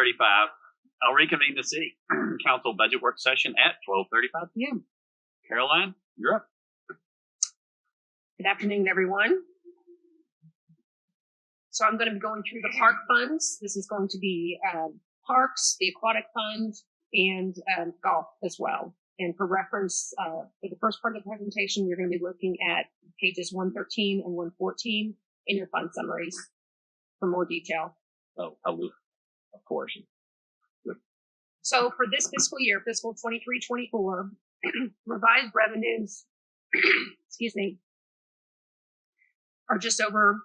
12:35. I'll reconvene the City Council budget work session at 12:35 p.m. Caroline, you're up. Good afternoon, everyone. So I'm going to be going through the park funds. This is going to be parks, the aquatic fund, and golf as well. And for reference, for the first part of the presentation, you're going to be looking at pages 113 and 114 in your fund summaries for more detail. Oh, of course. So for this fiscal year, fiscal 23-24, revised revenues, are just over,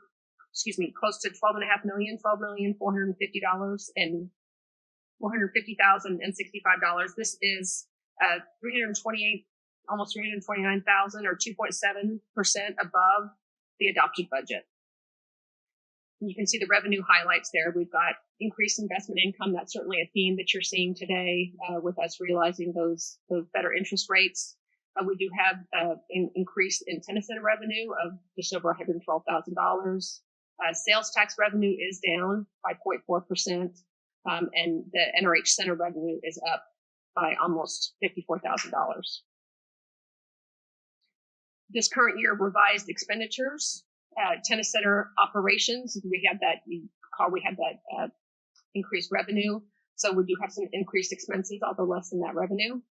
close to $12.5 million, $12,450,000 and $450,065. This is 328, almost 329,000, or 2.7% above the adopted budget. And you can see the revenue highlights there. We've got increased investment income. That's certainly a theme that you're seeing today with us realizing those better interest rates. We do have an increase in tennis center revenue of just over $112,000. Sales tax revenue is down by 0.4%, and the NRH Centre revenue is up by almost $54,000. This current year revised expenditures, tennis center operations, we had that increased revenue. So we do have some increased expenses, although less than that revenue.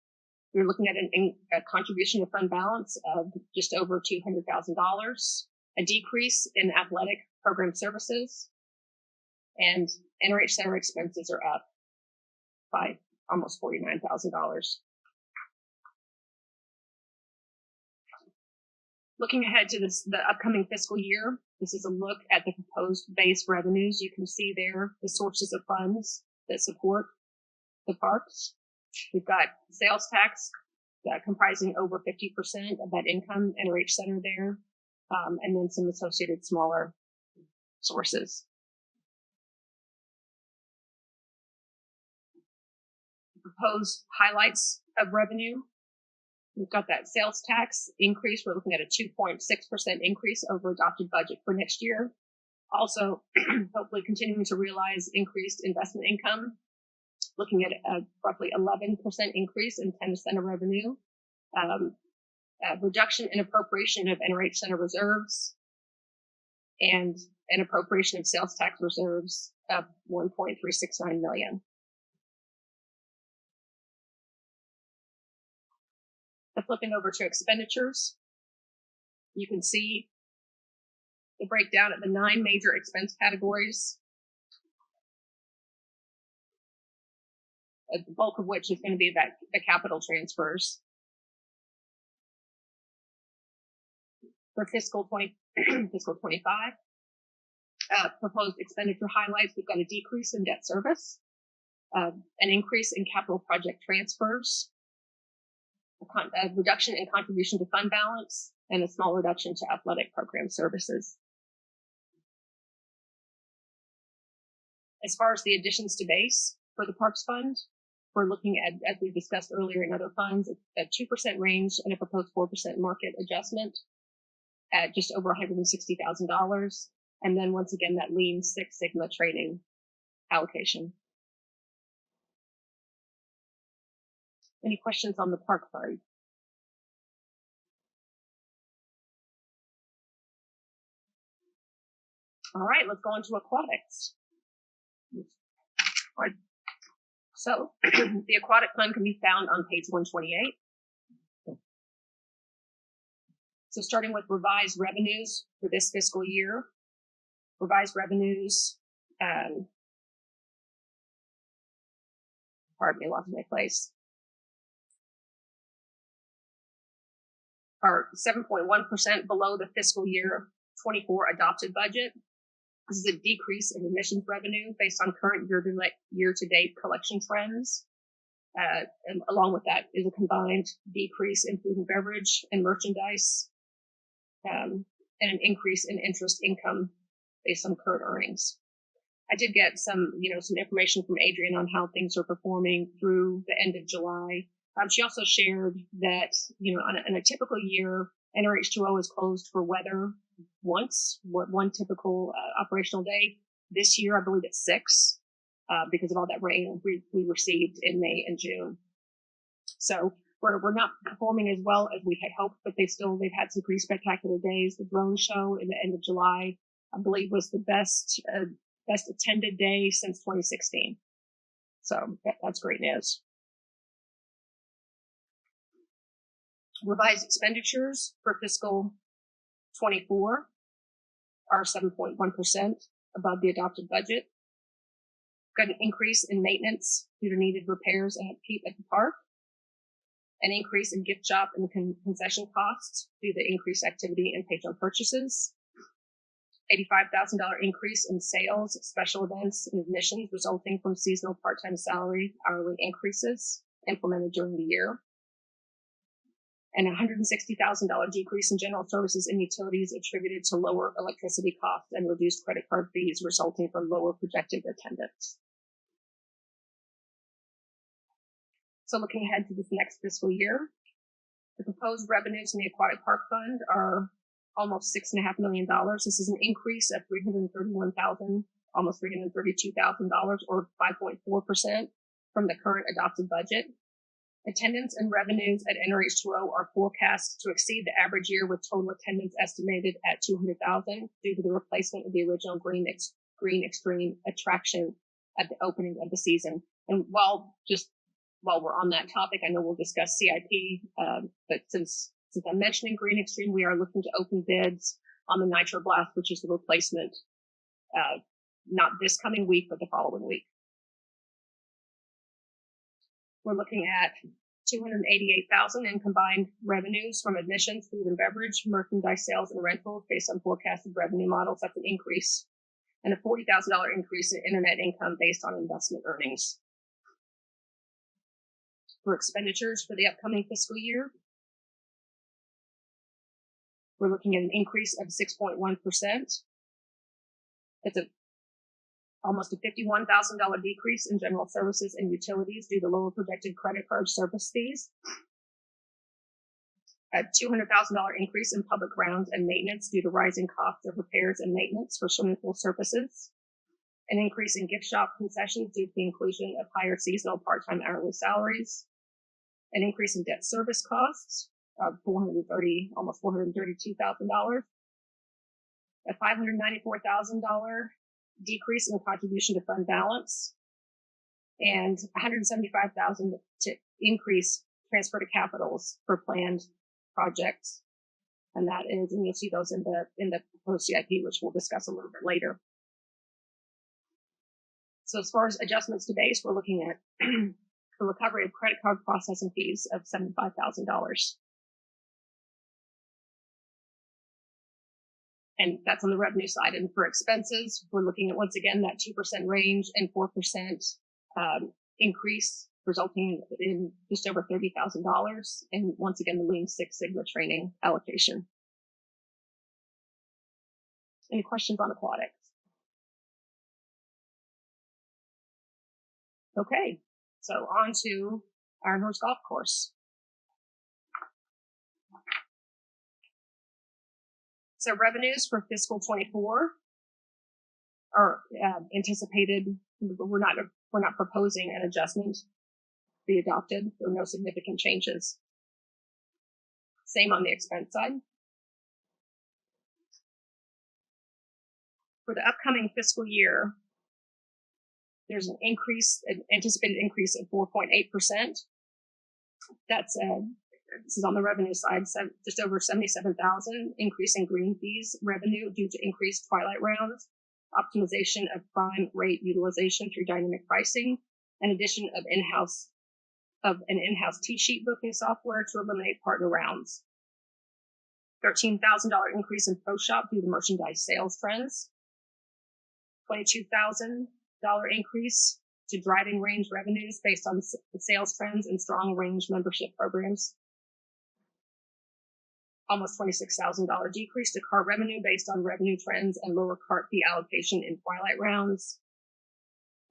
We're looking at a contribution to fund balance of just over $200,000, a decrease in athletic program services, and NRH Center expenses are up by almost $49,000. Looking ahead to the upcoming fiscal year, this is a look at the proposed base revenues. You can see there the sources of funds that support the parks. We've got sales tax comprising over 50% of that income, NRH Center there, and then some associated smaller sources. Proposed highlights of revenue. We've got that sales tax increase. We're looking at a 2.6% increase over adopted budget for next year. Also, hopefully continuing to realize increased investment income, looking at a roughly 11% increase in tennis center revenue, reduction in appropriation of NRH Center reserves, and an appropriation of sales tax reserves of $1.369 million. Flipping over to expenditures, you can see the breakdown of the 9 major expense categories, the bulk of which is going to be the capital transfers. For fiscal 25, proposed expenditure highlights, we've got a decrease in debt service, an increase in capital project transfers, a reduction in contribution to fund balance, and a small reduction to athletic program services. As far as the additions to base for the Parks Fund, we're looking at, as we discussed earlier in other funds, a 2% range and a proposed 4% market adjustment at just over $160,000. And then once again, that Lean Six Sigma training allocation. Any questions on the Park Fund? All right, let's go on to aquatics. So the aquatic fund can be found on page 128. So starting with revised revenues for this fiscal year, revised revenues, pardon me, lost my place, are 7.1% below the fiscal year 24 adopted budget. This is a decrease in admissions revenue based on current year-to-date collection trends. And along with that is a combined decrease in food and beverage and merchandise, and an increase in interest income based on current earnings. I did get some information from Adrienne on how things are performing through the end of July. She also shared that, in a typical year, NRH2O is closed for weather once, one typical operational day. This year, I believe it's 6. because of all that rain we received in May and June. So we're not performing as well as we had hoped, but they've had some pretty spectacular days. The drone show in the end of July, I believe, was the best attended day since 2016. So that's great news. Revised expenditures for fiscal 24 are 7.1% above the adopted budget. Got an increase in maintenance due to needed repairs and upkeep at the park. An increase in gift shop and concession costs due to increased activity and patron purchases. $85,000 increase in sales, special events, and admissions resulting from seasonal part-time salary hourly increases implemented during the year. And a $160,000 decrease in general services and utilities attributed to lower electricity costs and reduced credit card fees resulting from lower projected attendance. So looking ahead to this next fiscal year, the proposed revenues in the Aquatic Park Fund are almost $6.5 million. This is an increase of $331,000, almost $332,000, or 5.4% from the current adopted budget. Attendance and revenues at NRH 2O are forecast to exceed the average year, with total attendance estimated at 200,000 due to the replacement of the original Green Extreme attraction at the opening of the season. And while we're on that topic, I know we'll discuss CIP, but since I'm mentioning Green Extreme, we are looking to open bids on the Nitro Blast, which is the replacement, not this coming week, but the following week. We're looking at $288,000 in combined revenues from admissions, food and beverage, merchandise sales, and rentals based on forecasted revenue models. That's an increase, and a $40,000 increase in internet income based on investment earnings. For expenditures for the upcoming fiscal year, we're looking at an increase of 6.1%. That's almost a $51,000 decrease in general services and utilities due to lower projected credit card service fees. A $200,000 increase in public grounds and maintenance due to rising costs of repairs and maintenance for swimming pool surfaces. An increase in gift shop concessions due to the inclusion of higher seasonal part-time hourly salaries. An increase in debt service costs of almost $432,000. A $594,000 decrease in contribution to fund balance, and $175,000 to increase transfer to capitals for planned projects. And that is, and you'll see those in the proposed CIP, which we'll discuss a little bit later. So as far as adjustments to base, we're looking at a recovery of credit card processing fees of $75,000. And that's on the revenue side. And for expenses, we're looking at, once again, that 2% range and 4% increase, resulting in just over $30,000. And once again, the Lean Six Sigma training allocation. Any questions on aquatics? Okay, so on to Iron Horse Golf Course. So revenues for fiscal 24 are anticipated. We're not proposing an adjustment to be adopted. There are no significant changes. Same on the expense side. For the upcoming fiscal year, there's an anticipated increase of 4.8%. That's this is on the revenue side, just over $77,000 increase in green fees revenue due to increased twilight rounds, optimization of prime rate utilization through dynamic pricing, and addition of an in-house tee sheet booking software to eliminate partner rounds. $13,000 increase in pro shop due to merchandise sales trends. $22,000 increase to driving range revenues based on the sales trends and strong range membership programs. Almost $26,000 decrease to car revenue based on revenue trends and lower cart fee allocation in twilight rounds.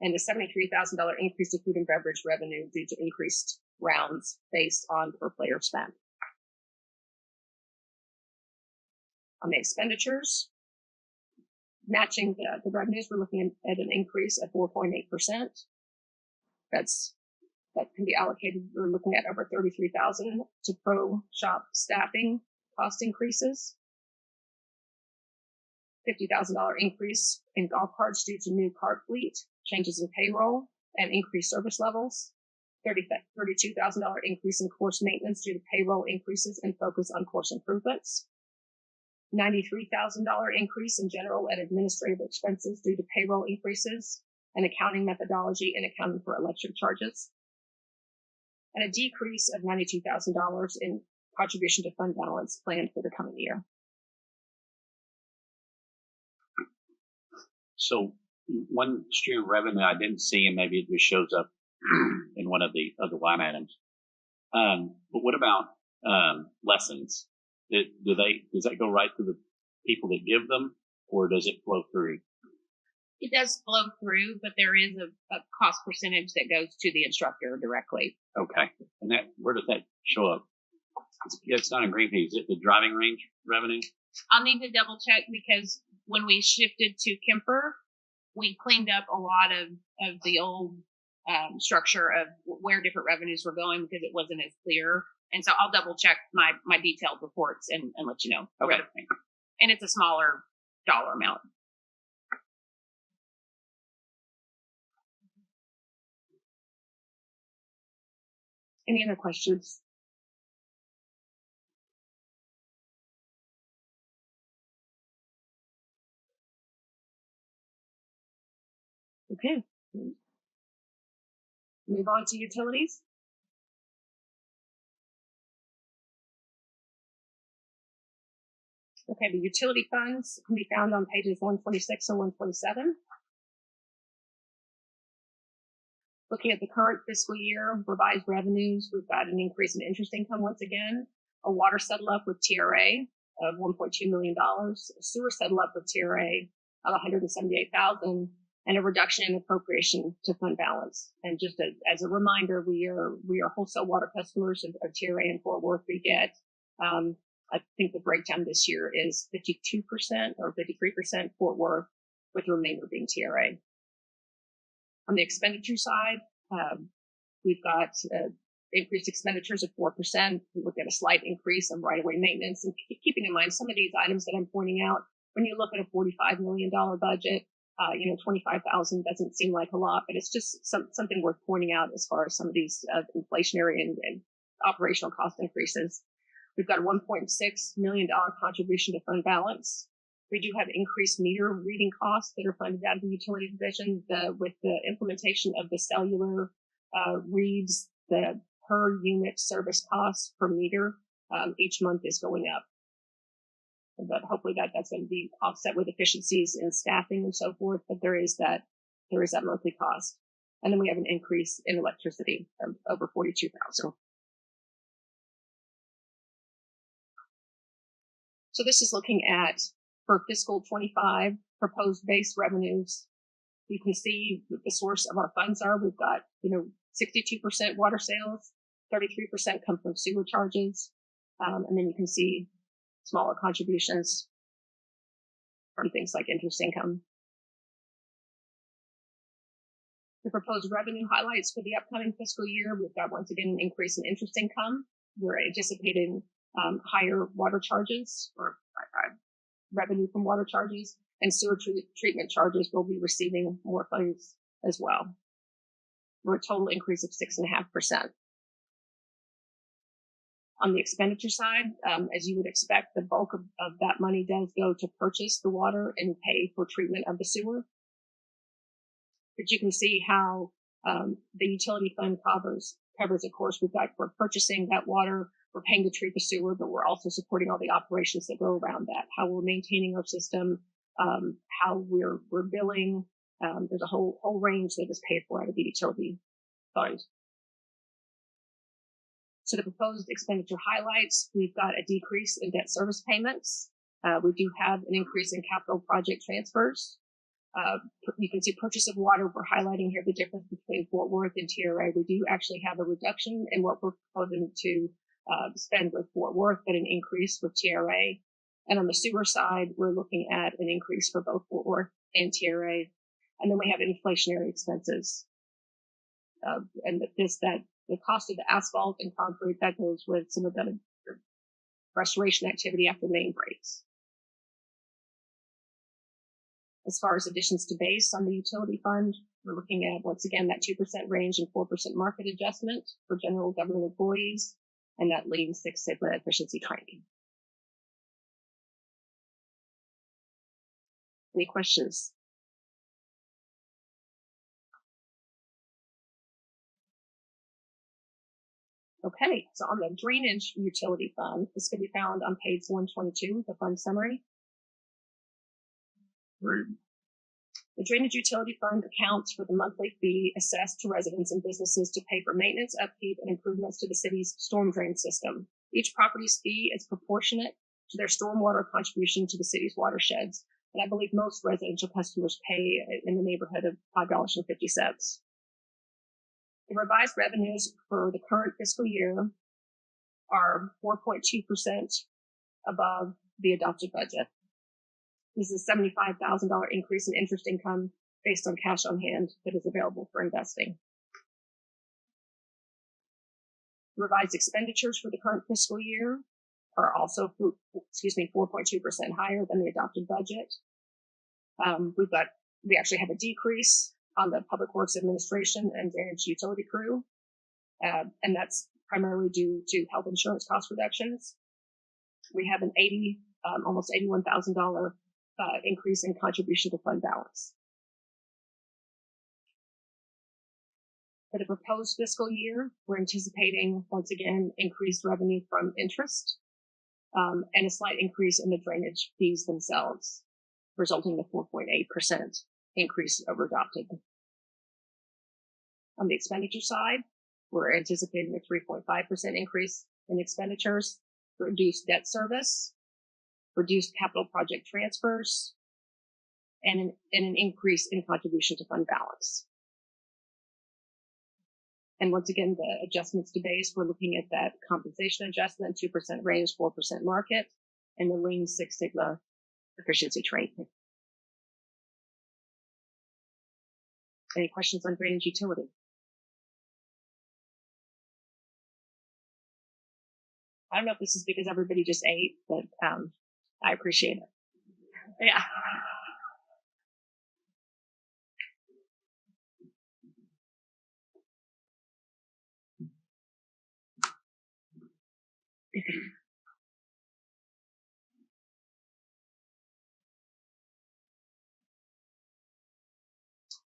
And a $73,000 increase to food and beverage revenue due to increased rounds based on per player spend. On the expenditures, matching the revenues, we're looking at an increase of 4.8%. That can be allocated. We're looking at over $33,000 to pro shop staffing cost increases, $50,000 increase in golf carts due to new cart fleet, changes in payroll, and increased service levels, $32,000 increase in course maintenance due to payroll increases and focus on course improvements, $93,000 increase in general and administrative expenses due to payroll increases and accounting methodology and accounting for electric charges, and a decrease of $92,000 in contribution to fund balance planned for the coming year. So one stream of revenue I didn't see, and maybe it just shows up in one of the other line items. But what about lessons? Does that go right to the people that give them, or does it flow through? It does flow through, but there is a cost percentage that goes to the instructor directly. Okay. And where does that show up? It's not in green fees. Is it the driving range revenue? I'll need to double check because when we shifted to Kemper, we cleaned up a lot of the old structure of where different revenues were going because it wasn't as clear. And so I'll double check my detailed reports and let you know. Okay. And it's a smaller dollar amount. Any other questions? Okay. Move on to utilities. Okay, the utility funds can be found on pages 126 and 127. Looking at the current fiscal year, revised revenues, we've got an increase in interest income once again, a water settle up with TRA of $1.2 million, a sewer settle up with TRA of $178,000, and a reduction in appropriation to fund balance. And just as a reminder, we are wholesale water customers of TRA and Fort Worth. We get, I think the breakdown this year is 52% or 53% Fort Worth, with the remainder being TRA. On the expenditure side, we've got increased expenditures of 4%. We look at a slight increase in right-of-way maintenance. And keeping in mind some of these items that I'm pointing out, when you look at a $45 million budget, $25,000 doesn't seem like a lot, but it's just something worth pointing out as far as some of these inflationary and operational cost increases. We've got a $1.6 million contribution to fund balance. We do have increased meter reading costs that are funded out of the utility division. With the implementation of the cellular reads, the per unit service cost per meter each month is going up. But hopefully that's going to be offset with efficiencies in staffing and so forth. But there is that monthly cost. And then we have an increase in electricity of over $42,000. So this is looking at, for fiscal 25, proposed base revenues. You can see what the source of our funds are. We've got, 62% water sales, 33% come from sewer charges, and then you can see smaller contributions from things like interest income. The proposed revenue highlights for the upcoming fiscal year, we've got once again an increase in interest income. We're anticipating higher water charges or revenue from water charges, and sewer treatment charges will be receiving more funds as well. We're a total increase of 6.5%. On the expenditure side, as you would expect, the bulk of that money does go to purchase the water and pay for treatment of the sewer. But you can see how the utility fund covers, of course, we've got for purchasing that water, we're paying to treat the sewer, but we're also supporting all the operations that go around that, how we're maintaining our system, how we're billing. There's a whole range that is paid for out of the utility fund. So the proposed expenditure highlights, we've got a decrease in debt service payments. We do have an increase in capital project transfers. You can see purchase of water. We're highlighting here the difference between Fort Worth and TRA. We do actually have a reduction in what we're proposing to spend with Fort Worth, but an increase with TRA. And on the sewer side, we're looking at an increase for both Fort Worth and TRA. And then we have inflationary expenses. And the cost of the asphalt and concrete, that goes with some of the restoration activity after main breaks. As far as additions to base on the utility fund, we're looking at, once again, that 2% range and 4% market adjustment for general government employees, and that Lean Six Sigma efficiency training. Any questions? Okay, so on the drainage utility fund, this can be found on page 122, the fund summary. The drainage utility fund accounts for the monthly fee assessed to residents and businesses to pay for maintenance, upkeep, and improvements to the city's storm drain system. Each property's fee is proportionate to their stormwater contribution to the city's watersheds, and I believe most residential customers pay in the neighborhood of $5.50. The revised revenues for the current fiscal year are 4.2% above the adopted budget. This is a $75,000 increase in interest income based on cash on hand that is available for investing. Revised expenditures for the current fiscal year are also 4.2% higher than the adopted budget. We actually have a decrease on the Public Works Administration and Drainage Utility crew, and that's primarily due to health insurance cost reductions. We have an almost $81,000 increase in contribution to fund balance. For the proposed fiscal year, we're anticipating, once again, increased revenue from interest, and a slight increase in the drainage fees themselves, resulting in a 4.8% increase over adopted. On the expenditure side, we're anticipating a 3.5% increase in expenditures, reduced debt service, reduced capital project transfers, and an increase in contribution to fund balance. And once again, the adjustments to base, we're looking at that compensation adjustment, 2% range, 4% market, and the Lean Six Sigma efficiency training. Any questions on drainage utility? I don't know if this is because everybody just ate, but I appreciate it. Yeah.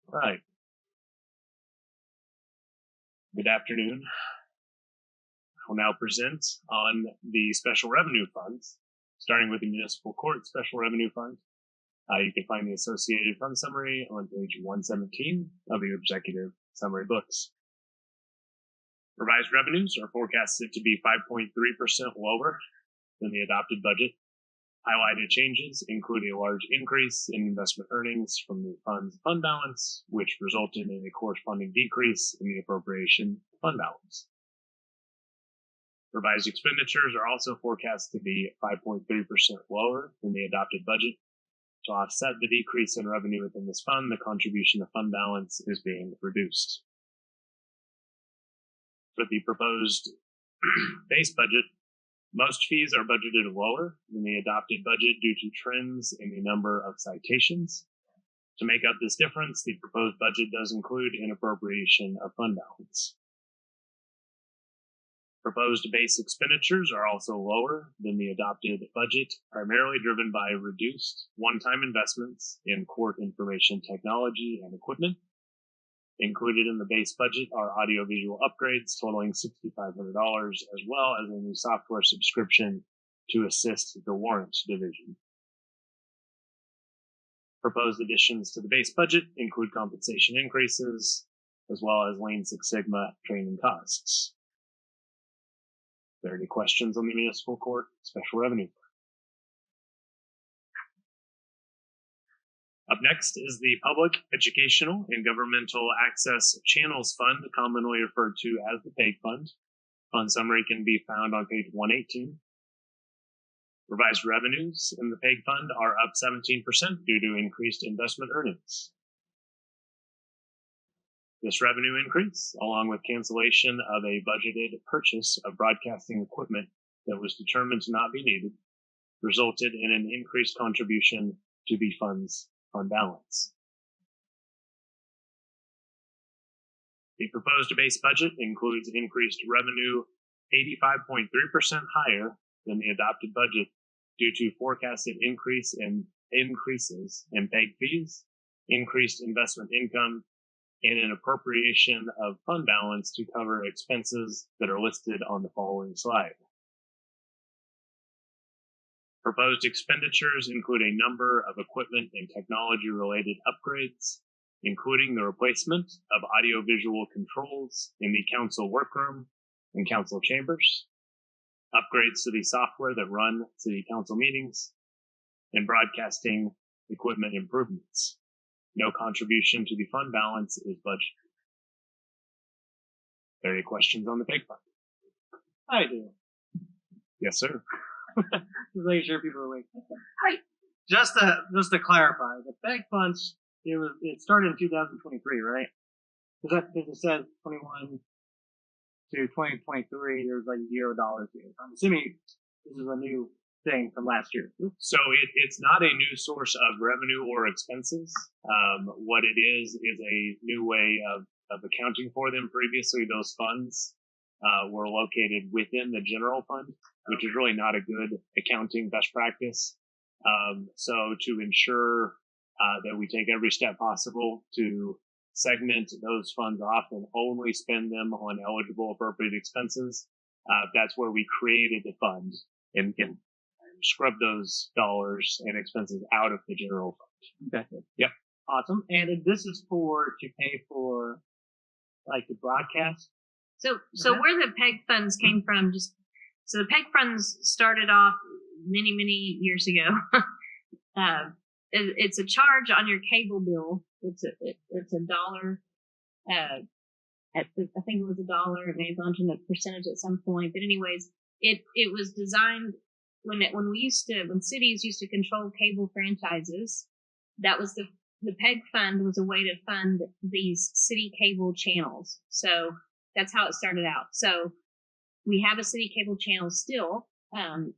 All right. Good afternoon. I will now present on the special revenue funds, starting with the municipal court special revenue fund. You can find the associated fund summary on page 117 of your executive summary books. Revised revenues are forecasted to be 5.3% lower than the adopted budget. Highlighted changes include a large increase in investment earnings from the fund's fund balance, which resulted in a corresponding decrease in the appropriation fund balance. Revised expenditures are also forecast to be 5.3% lower than the adopted budget. To offset the decrease in revenue within this fund, the contribution to fund balance is being reduced. For the proposed base budget, most fees are budgeted lower than the adopted budget due to trends in the number of citations. To make up this difference, the proposed budget does include an appropriation of fund balance. Proposed base expenditures are also lower than the adopted budget, primarily driven by reduced one-time investments in court information technology and equipment. Included in the base budget are audiovisual upgrades totaling $6,500, as well as a new software subscription to assist the warrant division. Proposed additions to the base budget include compensation increases, as well as Lean Six Sigma training costs. Are there any questions on the municipal court special revenue? Up next is the Public Educational and Governmental Access Channels Fund, commonly referred to as the PEG Fund. Fund summary can be found on page 118. Revised revenues in the PEG fund are up 17% due to increased investment earnings. This revenue increase, along with cancellation of a budgeted purchase of broadcasting equipment that was determined to not be needed, resulted in an increased contribution to the fund's fund balance. The proposed base budget includes increased revenue 85.3% higher than the adopted budget due to forecasted increases in PEG fees, increased investment income, and an appropriation of fund balance to cover expenses that are listed on the following slide. Proposed expenditures include a number of equipment and technology-related upgrades, including the replacement of audiovisual controls in the council workroom and council chambers, upgrades to the software that run city council meetings, and broadcasting equipment improvements. No contribution to the fund balance is budgeted. Are there any questions on the PEG fund? I do. Yes, sir. Just making sure people are awake. Hi. Just to clarify, the PEG funds, it started in 2023, right? Because it says 21 to 2023, there's like $0 here. I'm assuming this is a new thing from last year. So it's not a new source of revenue or expenses. What it is a new way of accounting for them. Previously, those funds were located within the general fund, which is really not a good accounting best practice. So to ensure that we take every step possible to segment those funds off and only spend them on eligible appropriate expenses, that's where we created the fund and can scrub those dollars and expenses out of the general fund. Okay. Yep. Awesome. And this is to pay for like the broadcast. So where the PEG funds came from, so the PEG funds started off many years ago. It's a charge on your cable bill. It's a dollar. I think it was $1. It may have gone to a percentage at some point, but anyways, it was designed when cities used to control cable franchises. That was the PEG fund was a way to fund these city cable channels. So that's how it started out. So we have a city cable channel still, and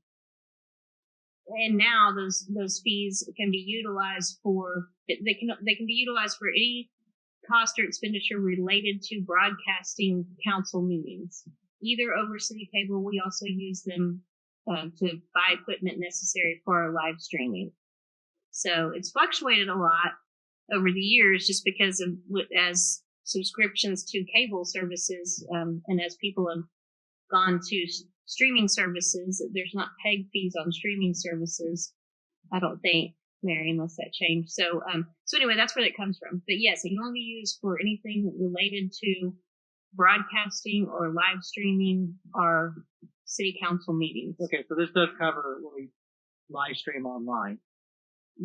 now those fees can be utilized they can be utilized for any cost or expenditure related to broadcasting council meetings, either over city cable. We also use them to buy equipment necessary for our live streaming. So it's fluctuated a lot over the years just because of as subscriptions to cable services and as people have gone to streaming services, there's not PEG fees on streaming services, I don't think, Mary, unless that changed. So anyway, that's where that comes from. But yes, it can only be used for anything related to broadcasting or live streaming or city council meetings. Okay, so this does cover when we live stream online.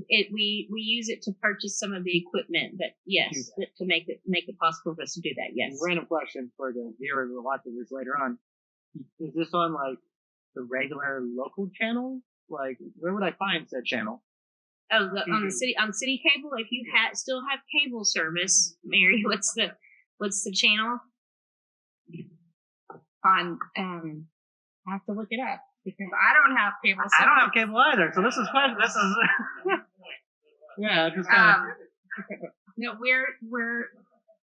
We use it to purchase some of the equipment, but yes, to make it possible for us to do that. Yes. Random question for the viewer who will watch this later on: is this on like the regular local channel? Like, where would I find said channel? Oh, on city cable. If you still have cable service, Mary, what's the channel? On I have to look it up because I don't have cable. I don't have cable either. So this is yeah, just kind of. No,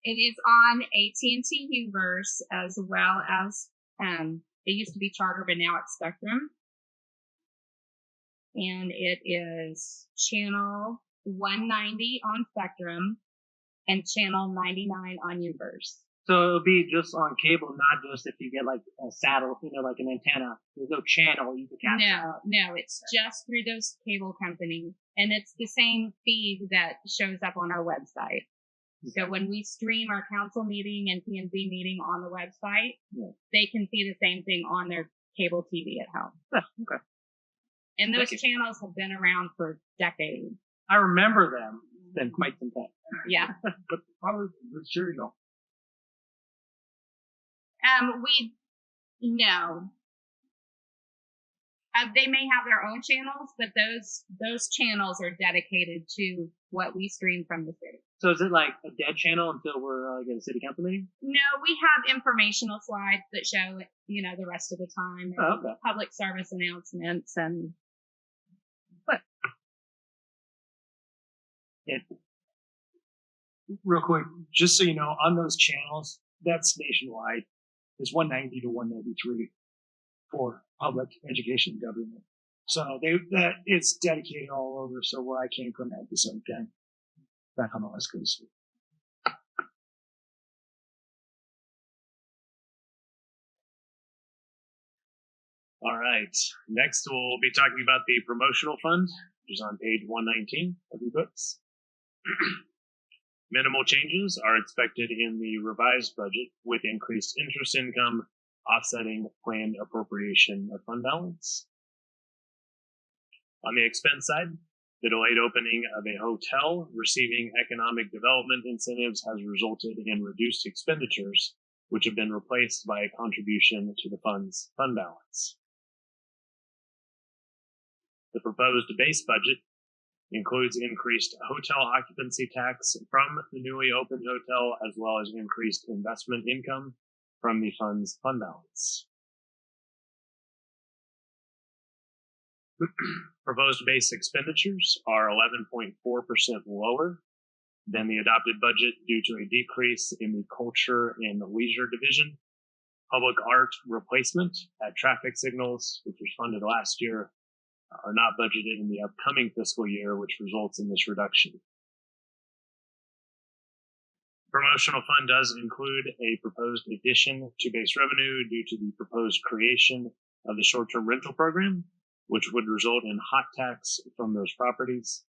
it is on AT&T Uverse as well as it used to be Charter, but now it's Spectrum. And it is channel 190 on Spectrum and channel 99 on Uverse. So it'll be just on cable, not just if you get like a saddle, like an antenna. There's no channel you can capture. No, it's just through those cable companies. And it's the same feed that shows up on our website. Okay. So when we stream our council meeting and P&Z meeting on the website, they can see the same thing on their cable TV at home. Okay. And those channels have been around for decades. I remember them. It's been quite some time. Yeah. But probably the serial. No. They may have their own channels, but those channels are dedicated to what we stream from the city. So is it like a dead channel until we're like at a city council meeting? No, we have informational slides that show, the rest of the time, and Oh, okay. public service announcements, and Real quick, just so you know, on those channels, that's nationwide. It's 190 to 193 for public education government. So it's dedicated all over. So where I came from at the same time, back on the West Coast. All right. Next, we'll be talking about the promotional fund, which is on page 119 of your books. Minimal changes are expected in the revised budget, with increased interest income offsetting planned appropriation of fund balance. On the expense side, the delayed opening of a hotel receiving economic development incentives has resulted in reduced expenditures, which have been replaced by a contribution to the fund's fund balance. The proposed base budget includes increased hotel occupancy tax from the newly opened hotel, as well as increased investment income from the fund's fund balance. Proposed base expenditures are 11.4% lower than the adopted budget due to a decrease in the culture and leisure division. Public art replacement at traffic signals, which was funded last year, are not budgeted in the upcoming fiscal year, which results in this reduction. Promotional fund does include a proposed addition to base revenue due to the proposed creation of the short-term rental program, which would result in hot tax from those properties.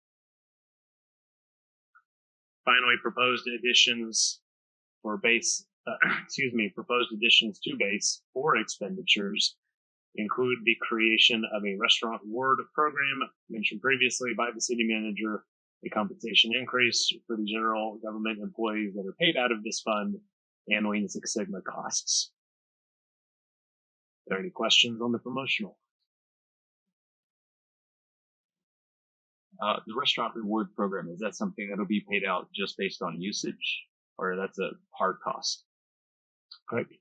Finally, proposed additions to base for expenditures include the creation of a restaurant award program mentioned previously by the city manager, a compensation increase for the general government employees that are paid out of this fund, and Lean Six Sigma costs. Are there any questions on the promotional? The restaurant reward program, is that something that'll be paid out just based on usage, or that's a hard cost? Correct.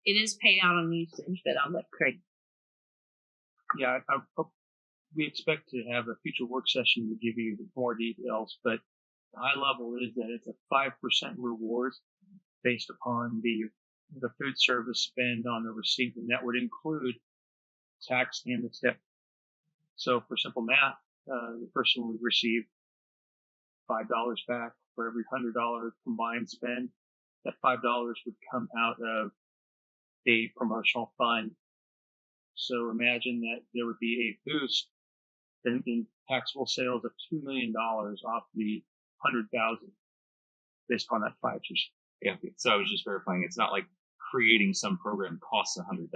it is paid out on usage, but I'll let Craig. Yeah, we expect to have a future work session to give you more details, but the high level is that it's a 5% reward based upon the food service spend on the receipt, and that would include tax and the tip. So for simple math, the person would receive $5 back for every $100 combined spend. That $5 would come out of a promotional fund. So imagine that there would be a boost in taxable sales of $2 million off the $100,000 based on that 5%. Yeah. So I was just verifying. It's not like creating some program costs $100,000,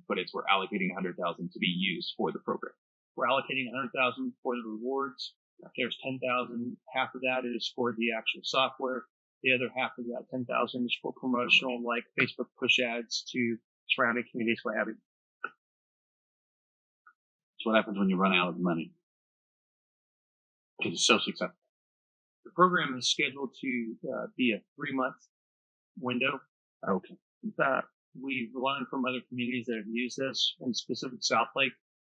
but we're allocating $100,000 to be used for the program. We're allocating $100,000 for the rewards. There's $10,000. Half of that is for the actual software. The other half of that $10,000 is for promotional, like Facebook push ads to surrounding communities, what have you. So what happens when you run out of money? Because it's so successful. The program is scheduled to be a 3-month window. Okay. We've learned from other communities that have used this, in specific South Lake.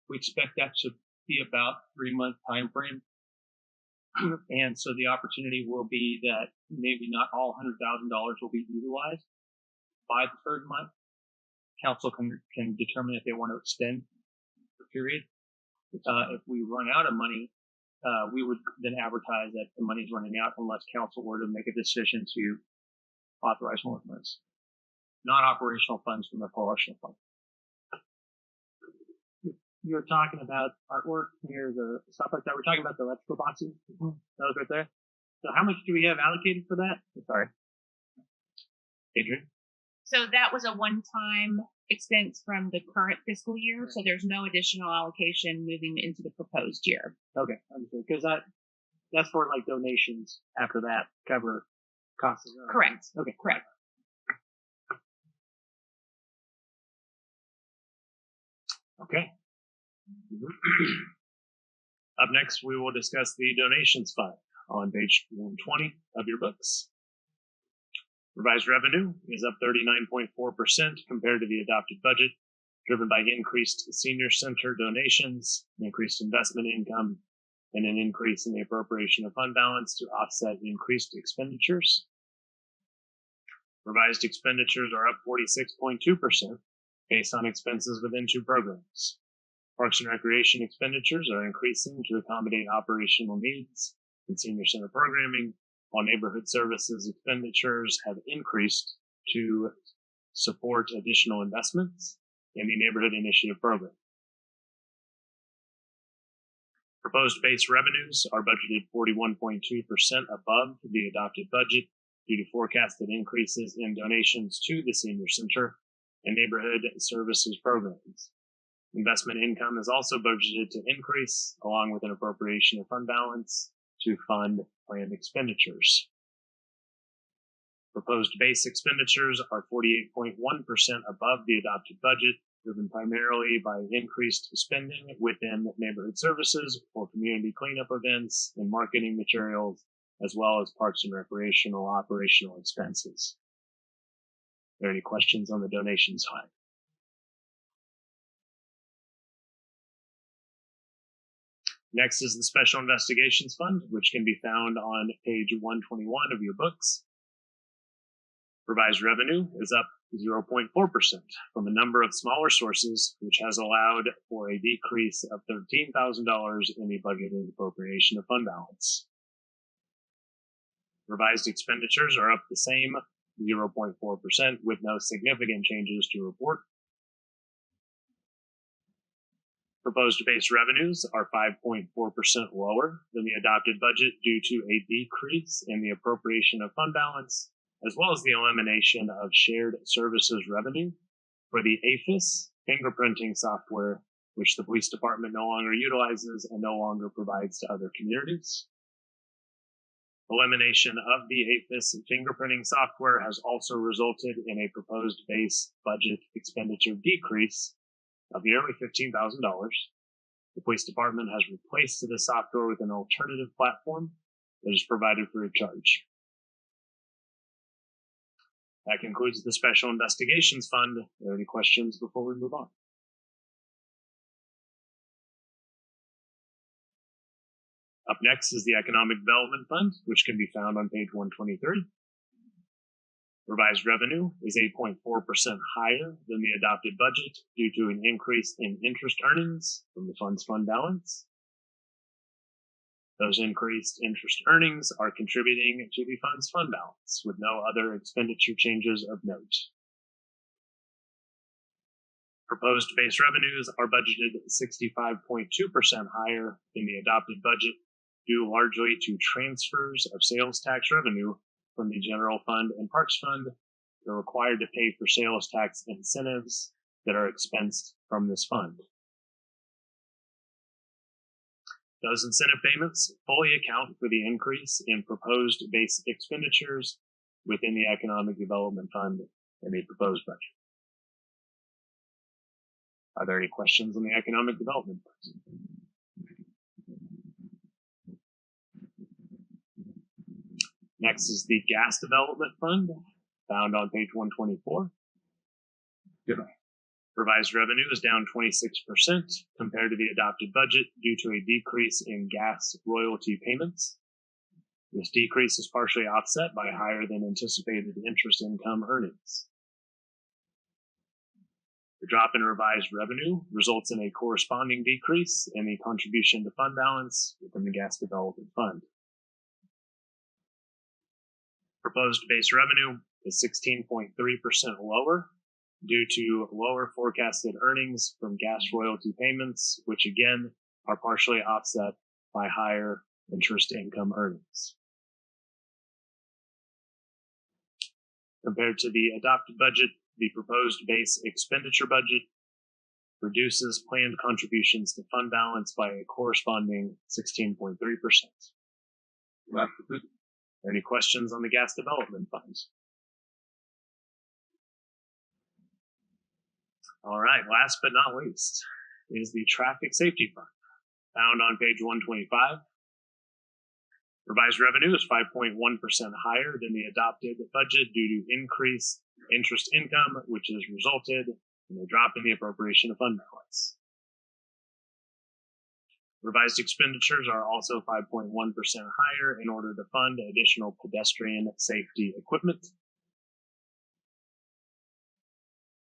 We expect that to be about 3-month time frame. And so the opportunity will be that maybe not all $100,000 will be utilized by the third month. Council can determine if they want to extend the period. If we run out of money, we would then advertise that the money's running out unless council were to make a decision to authorize more funds. Non-operational funds from the promotional fund. You were talking about artwork near the stuff like that. We're talking about the electrical boxes. Those right there. So how much do we have allocated for that? Sorry. Adrian? So that was a one-time expense from the current fiscal year, so there's no additional allocation moving into the proposed year. Okay, understood. Because that's for like donations after that cover costs. Correct. Okay, correct. Okay. Up next, we will discuss the donations fund on page 120 of your books. Revised revenue is up 39.4% compared to the adopted budget, driven by increased senior center donations, increased investment income, and an increase in the appropriation of fund balance to offset increased expenditures. Revised expenditures are up 46.2% based on expenses within two programs. Parks and Recreation expenditures are increasing to accommodate operational needs in senior center programming, while neighborhood services expenditures have increased to support additional investments in the Neighborhood Initiative program. Proposed base revenues are budgeted 41.2% above the adopted budget due to forecasted increases in donations to the senior center and neighborhood services programs. Investment income is also budgeted to increase, along with an appropriation of fund balance to fund planned expenditures. Proposed base expenditures are 48.1% above the adopted budget, driven primarily by increased spending within neighborhood services for community cleanup events and marketing materials, as well as parks and recreational operational expenses. Are there any questions on the donations side? Next is the Special Investigations Fund, which can be found on page 121 of your books. Revised revenue is up 0.4% from a number of smaller sources, which has allowed for a decrease of $13,000 in the budgeted appropriation of fund balance. Revised expenditures are up the same 0.4% with no significant changes to report. Proposed base revenues are 5.4% lower than the adopted budget due to a decrease in the appropriation of fund balance, as well as the elimination of shared services revenue for the APHIS fingerprinting software, which the police department no longer utilizes and no longer provides to other communities. Elimination of the APHIS fingerprinting software has also resulted in a proposed base budget expenditure decrease of nearly $15,000. The police department has replaced the software with an alternative platform that is provided free of charge. That concludes the Special Investigations Fund. Are there any questions before we move on? Up next is the Economic Development Fund, which can be found on page 123. Revised revenue is 8.4% higher than the adopted budget due to an increase in interest earnings from the fund's fund balance. Those increased interest earnings are contributing to the fund's fund balance, with no other expenditure changes of note. Proposed base revenues are budgeted 65.2% higher than the adopted budget, due largely to transfers of sales tax revenue from the General Fund and Parks Fund that are required to pay for sales tax incentives that are expensed from this fund. Those incentive payments fully account for the increase in proposed base expenditures within the Economic Development Fund and the proposed budget. Are there any questions on the Economic Development Fund? Next is the Gas Development Fund, found on page 124. Good. Revised revenue is down 26% compared to the adopted budget due to a decrease in gas royalty payments. This decrease is partially offset by higher than anticipated interest income earnings. The drop in revised revenue results in a corresponding decrease in the contribution to fund balance within the Gas Development Fund. Proposed base revenue is 16.3% lower due to lower forecasted earnings from gas royalty payments, which again are partially offset by higher interest income earnings. Compared to the adopted budget, the proposed base expenditure budget reduces planned contributions to fund balance by a corresponding 16.3%. Any questions on the Gas Development Fund? All right, last but not least, is the Traffic Safety Fund, found on page 125. Revised revenue is 5.1% higher than the adopted budget due to increased interest income, which has resulted in a drop in the appropriation of fund balance. Revised expenditures are also 5.1% higher in order to fund additional pedestrian safety equipment.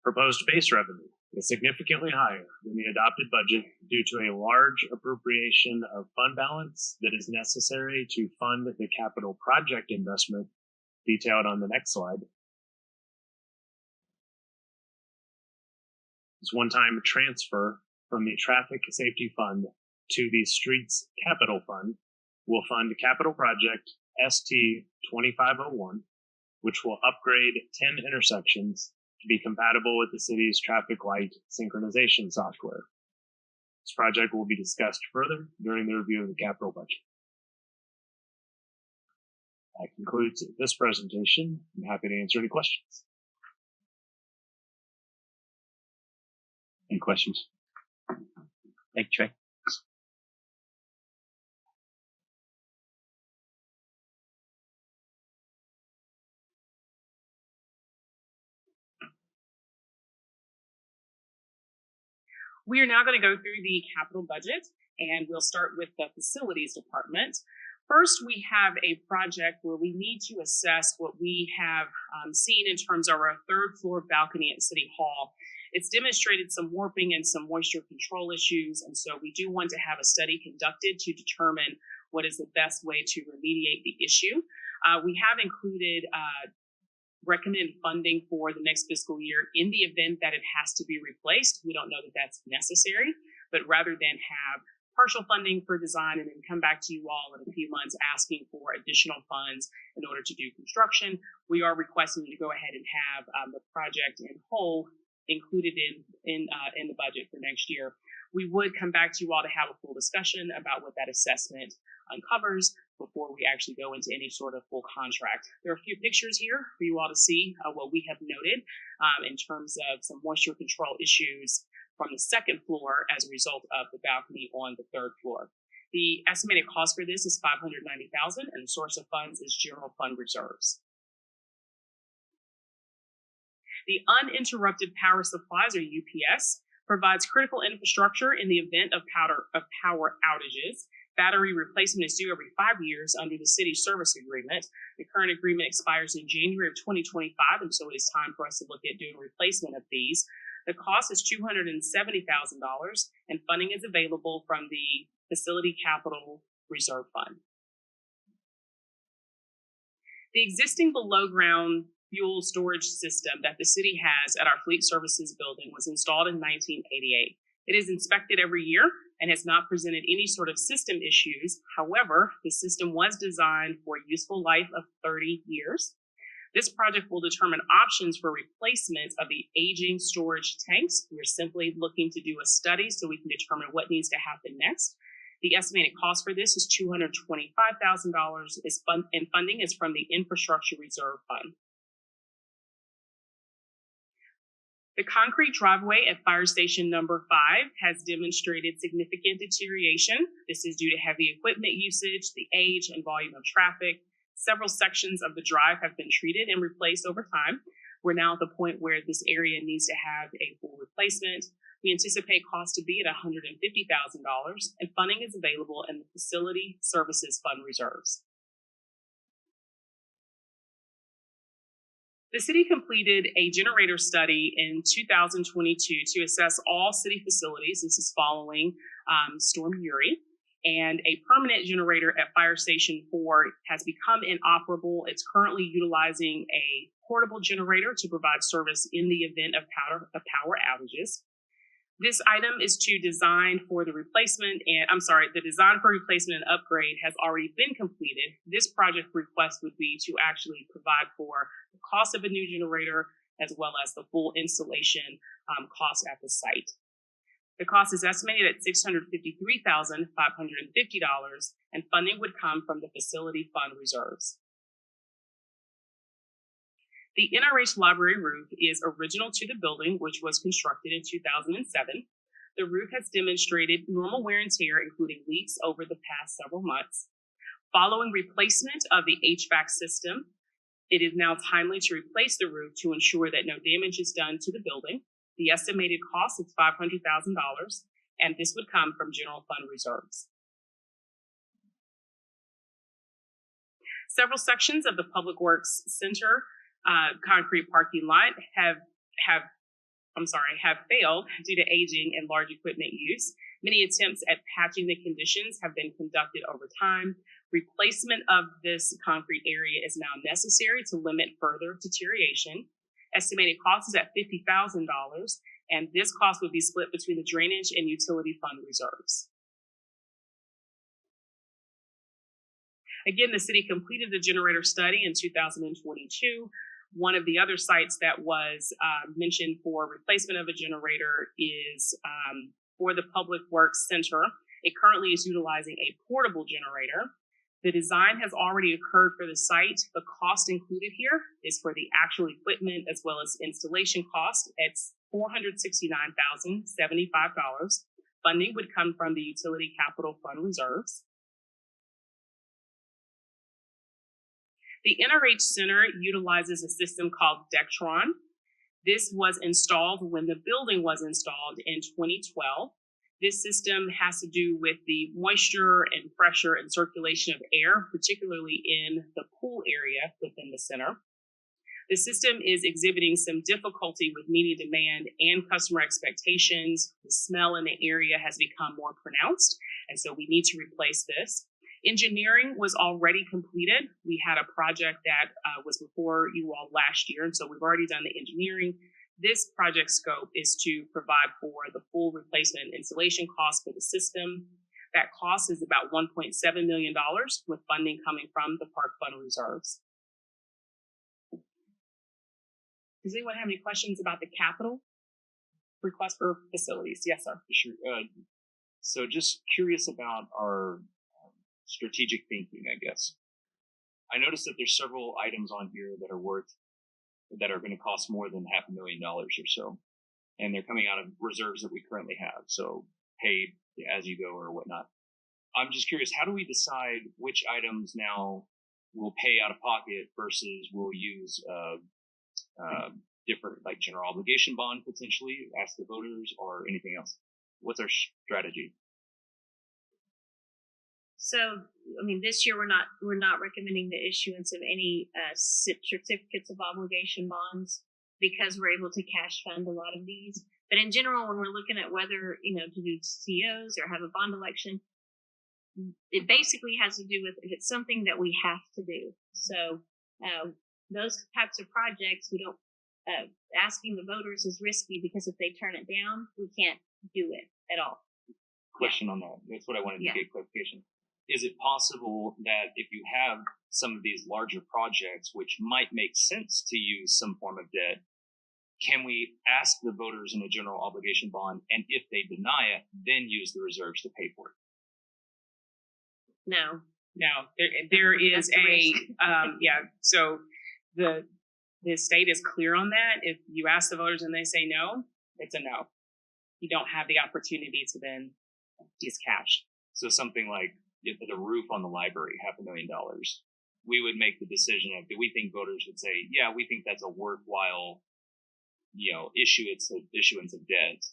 Proposed base revenue is significantly higher than the adopted budget due to a large appropriation of fund balance that is necessary to fund the capital project investment detailed on the next slide. This one-time transfer from the Traffic Safety Fund to the Streets Capital Fund will fund capital project ST 2501, which will upgrade 10 intersections to be compatible with the city's traffic light synchronization software. This project will be discussed further during the review of the capital budget. That concludes this presentation. I'm happy to answer any questions. Any questions? Thank you, Trey. We are now going to go through the capital budget, and we'll start with the facilities department. First, we have a project where we need to assess what we have seen in terms of our third floor balcony at City Hall. It's demonstrated some warping and some moisture control issues, and so we do want to have a study conducted to determine what is the best way to remediate the issue. We have included recommended funding for the next fiscal year in the event that it has to be replaced. We don't know that that's necessary, but rather than have partial funding for design and then come back to you all in a few months asking for additional funds in order to do construction, we are requesting to go ahead and have the project in whole included in the budget for next year. We would come back to you all to have a full discussion about what that assessment uncovers before we actually go into any sort of full contract. There are a few pictures here for you all to see what we have noted in terms of some moisture control issues from the second floor as a result of the balcony on the third floor. The estimated cost for this is $590,000, and the source of funds is general fund reserves. The uninterrupted power supplies, or UPS, provides critical infrastructure in the event of power outages. Battery replacement is due every 5 years under the city service agreement. The current agreement expires in January of 2025, and so it is time for us to look at doing replacement of these. The cost is $270,000, and funding is available from the Facility Capital Reserve Fund. The existing below-ground fuel storage system that the city has at our Fleet Services building was installed in 1988. It is inspected every year and has not presented any sort of system issues. However, the system was designed for a useful life of 30 years. This project will determine options for replacement of the aging storage tanks. We're simply looking to do a study so we can determine what needs to happen next. The estimated cost for this is $225,000, and funding is from the Infrastructure Reserve Fund. The concrete driveway at Fire Station number 5 has demonstrated significant deterioration. This is due to heavy equipment usage, the age and volume of traffic. Several sections of the drive have been treated and replaced over time. We're now at the point where this area needs to have a full replacement. We anticipate cost to be at $150,000, and funding is available in the Facility Services Fund reserves. The city completed a generator study in 2022 to assess all city facilities. This is following Storm Uri. And a permanent generator at Fire Station 4 has become inoperable. It's currently utilizing a portable generator to provide service in the event of power outages. This item is to design for the replacement, the design for replacement and upgrade has already been completed. This project request would be to actually provide for the cost of a new generator as well as the full installation cost at the site. The cost is estimated at $653,550, and funding would come from the Facility Fund reserves. The NRH Library roof is original to the building, which was constructed in 2007. The roof has demonstrated normal wear and tear, including leaks over the past several months. Following replacement of the HVAC system, it is now timely to replace the roof to ensure that no damage is done to the building. The estimated cost is $500,000, and this would come from general fund reserves. Several sections of the Public Works Center concrete parking lot have failed due to aging and large equipment use. Many attempts at patching the conditions have been conducted over time. Replacement of this concrete area is now necessary to limit further deterioration. Estimated cost is at $50,000, and this cost would be split between the drainage and utility fund reserves. Again, the city completed the generator study in 2022. One of the other sites that was mentioned for replacement of a generator is for the Public Works Center. It currently is utilizing a portable generator. The design has already occurred for the site. The cost included here is for the actual equipment as well as installation cost. It's $469,075. Funding would come from the Utility Capital Fund reserves. The NRH Centre utilizes a system called Dectron. This was installed when the building was installed in 2012. This system has to do with the moisture and pressure and circulation of air, particularly in the pool area within the center. The system is exhibiting some difficulty with meeting demand and customer expectations. The smell in the area has become more pronounced, and so we need to replace this. Engineering was already completed. We had a project that was before you all last year, and so we've already done the engineering. This project scope is to provide for the full replacement and installation cost for the system. That cost is about $1.7 million, with funding coming from the Park Fund reserves. Does anyone have any questions about the capital request for facilities? Yes, sir. Sure. So just curious about our strategic thinking, I guess. I noticed that there's several items on here that are going to cost more than $500,000 or so, and they're coming out of reserves that we currently have. So pay as you go or whatnot. I'm just curious, how do we decide which items now we'll pay out of pocket versus we'll use different, like general obligation bond potentially, ask the voters, or anything else? What's our strategy? So, I mean, this year we're not recommending the issuance of any certificates of obligation bonds because we're able to cash fund a lot of these. But in general, when we're looking at whether, to do COs or have a bond election, it basically has to do with if it's something that we have to do. So those types of projects, we don't, asking the voters is risky because if they turn it down, we can't do it at all. Question on that. That's what I wanted to get clarification. Is it possible that if you have some of these larger projects, which might make sense to use some form of debt, can we ask the voters in a general obligation bond, and if they deny it, then use the reserves to pay for it? No. There is a, so the state is clear on that. If you ask the voters and they say no, it's a no. You don't have the opportunity to then use cash. So something like the roof on the library, $500,000, we would make the decision of, do we think voters would say, yeah, we think that's a worthwhile, issuance of debt,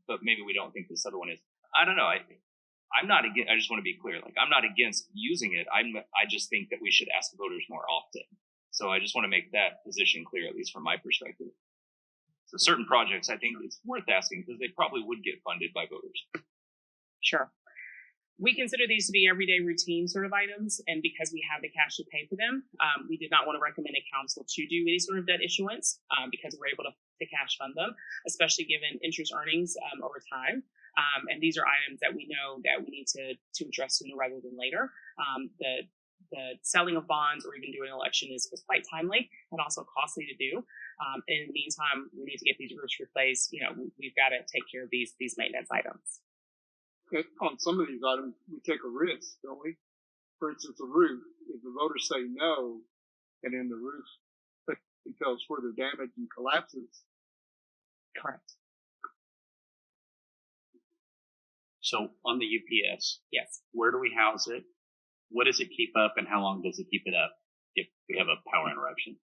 but maybe we don't think this other one is. I don't know. I'm not against, I just want to be clear. Like, I'm not against using it. I just think that we should ask voters more often. So I just want to make that position clear, at least from my perspective. So certain projects, I think it's worth asking because they probably would get funded by voters. Sure. We consider these to be everyday routine sort of items, and because we have the cash to pay for them, we did not want to recommend a council to do any sort of debt issuance because we're able to cash fund them, especially given interest earnings over time. And these are items that we know that we need to address sooner rather than later. The selling of bonds or even doing an election is quite timely and also costly to do. In the meantime, we need to get these roofs replaced. We've got to take care of these maintenance items. On some of these items, we take a risk, don't we? For instance, a roof. If the voters say no, and then the roof becomes further damage and collapses. Correct. So on the UPS, Yes. where do we house it? What does it keep up, and how long does it keep it up if we have a power interruption?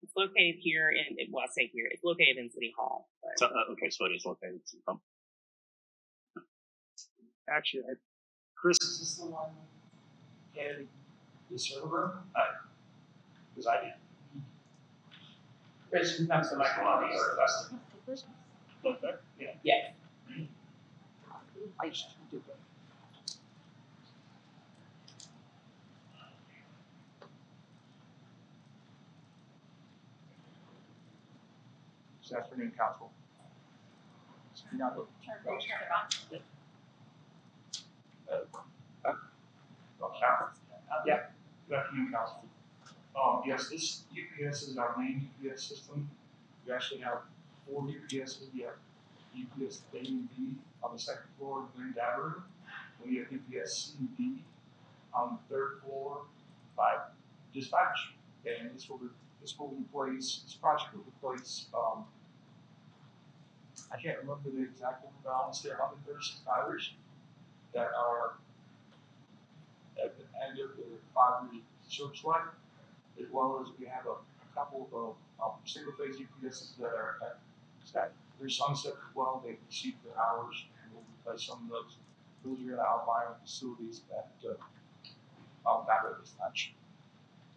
It's located here well, I say here, it's located in City Hall. But So, okay, so it is located in City Hall. Actually, Chris, is this the one in the server room? Because I did. Chris, you have some microphone. Okay. Yeah. Yeah. I used to do that. This afternoon, council. Yeah. Good afternoon, council. Yes, this UPS is our main UPS system. We actually have 4 UPSs. We have UPS A and B on the second floor of the main data room. We have UPS C and D on the third floor by dispatch. And this project will replace, I can't remember the exact number, but I want to say 136 drivers that are at the end of their 5-year service life, as well as we have a couple of single phase UPSs that are at their sunset as well. They receive their hours, and we'll replace some of those. Those are in our bio facilities that battery dispatch.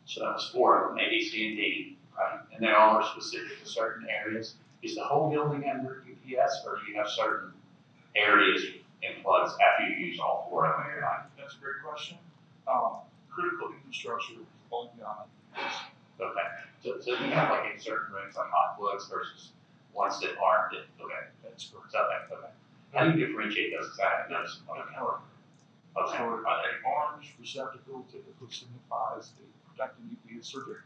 So that's 4 of them, A, B, C, and D, right? And they all are specific to certain areas. Is the whole building under UPS, or do you have certain areas and plugs after you use all 4 of them? That's a great question. Critical infrastructure is only on UPS. Okay. So you have like in certain rooms like hot plugs versus ones that aren't. Okay. That's correct. Okay. How do you differentiate those? Because I haven't noticed. Okay. So an orange receptacle typically signifies the protected UPS circuit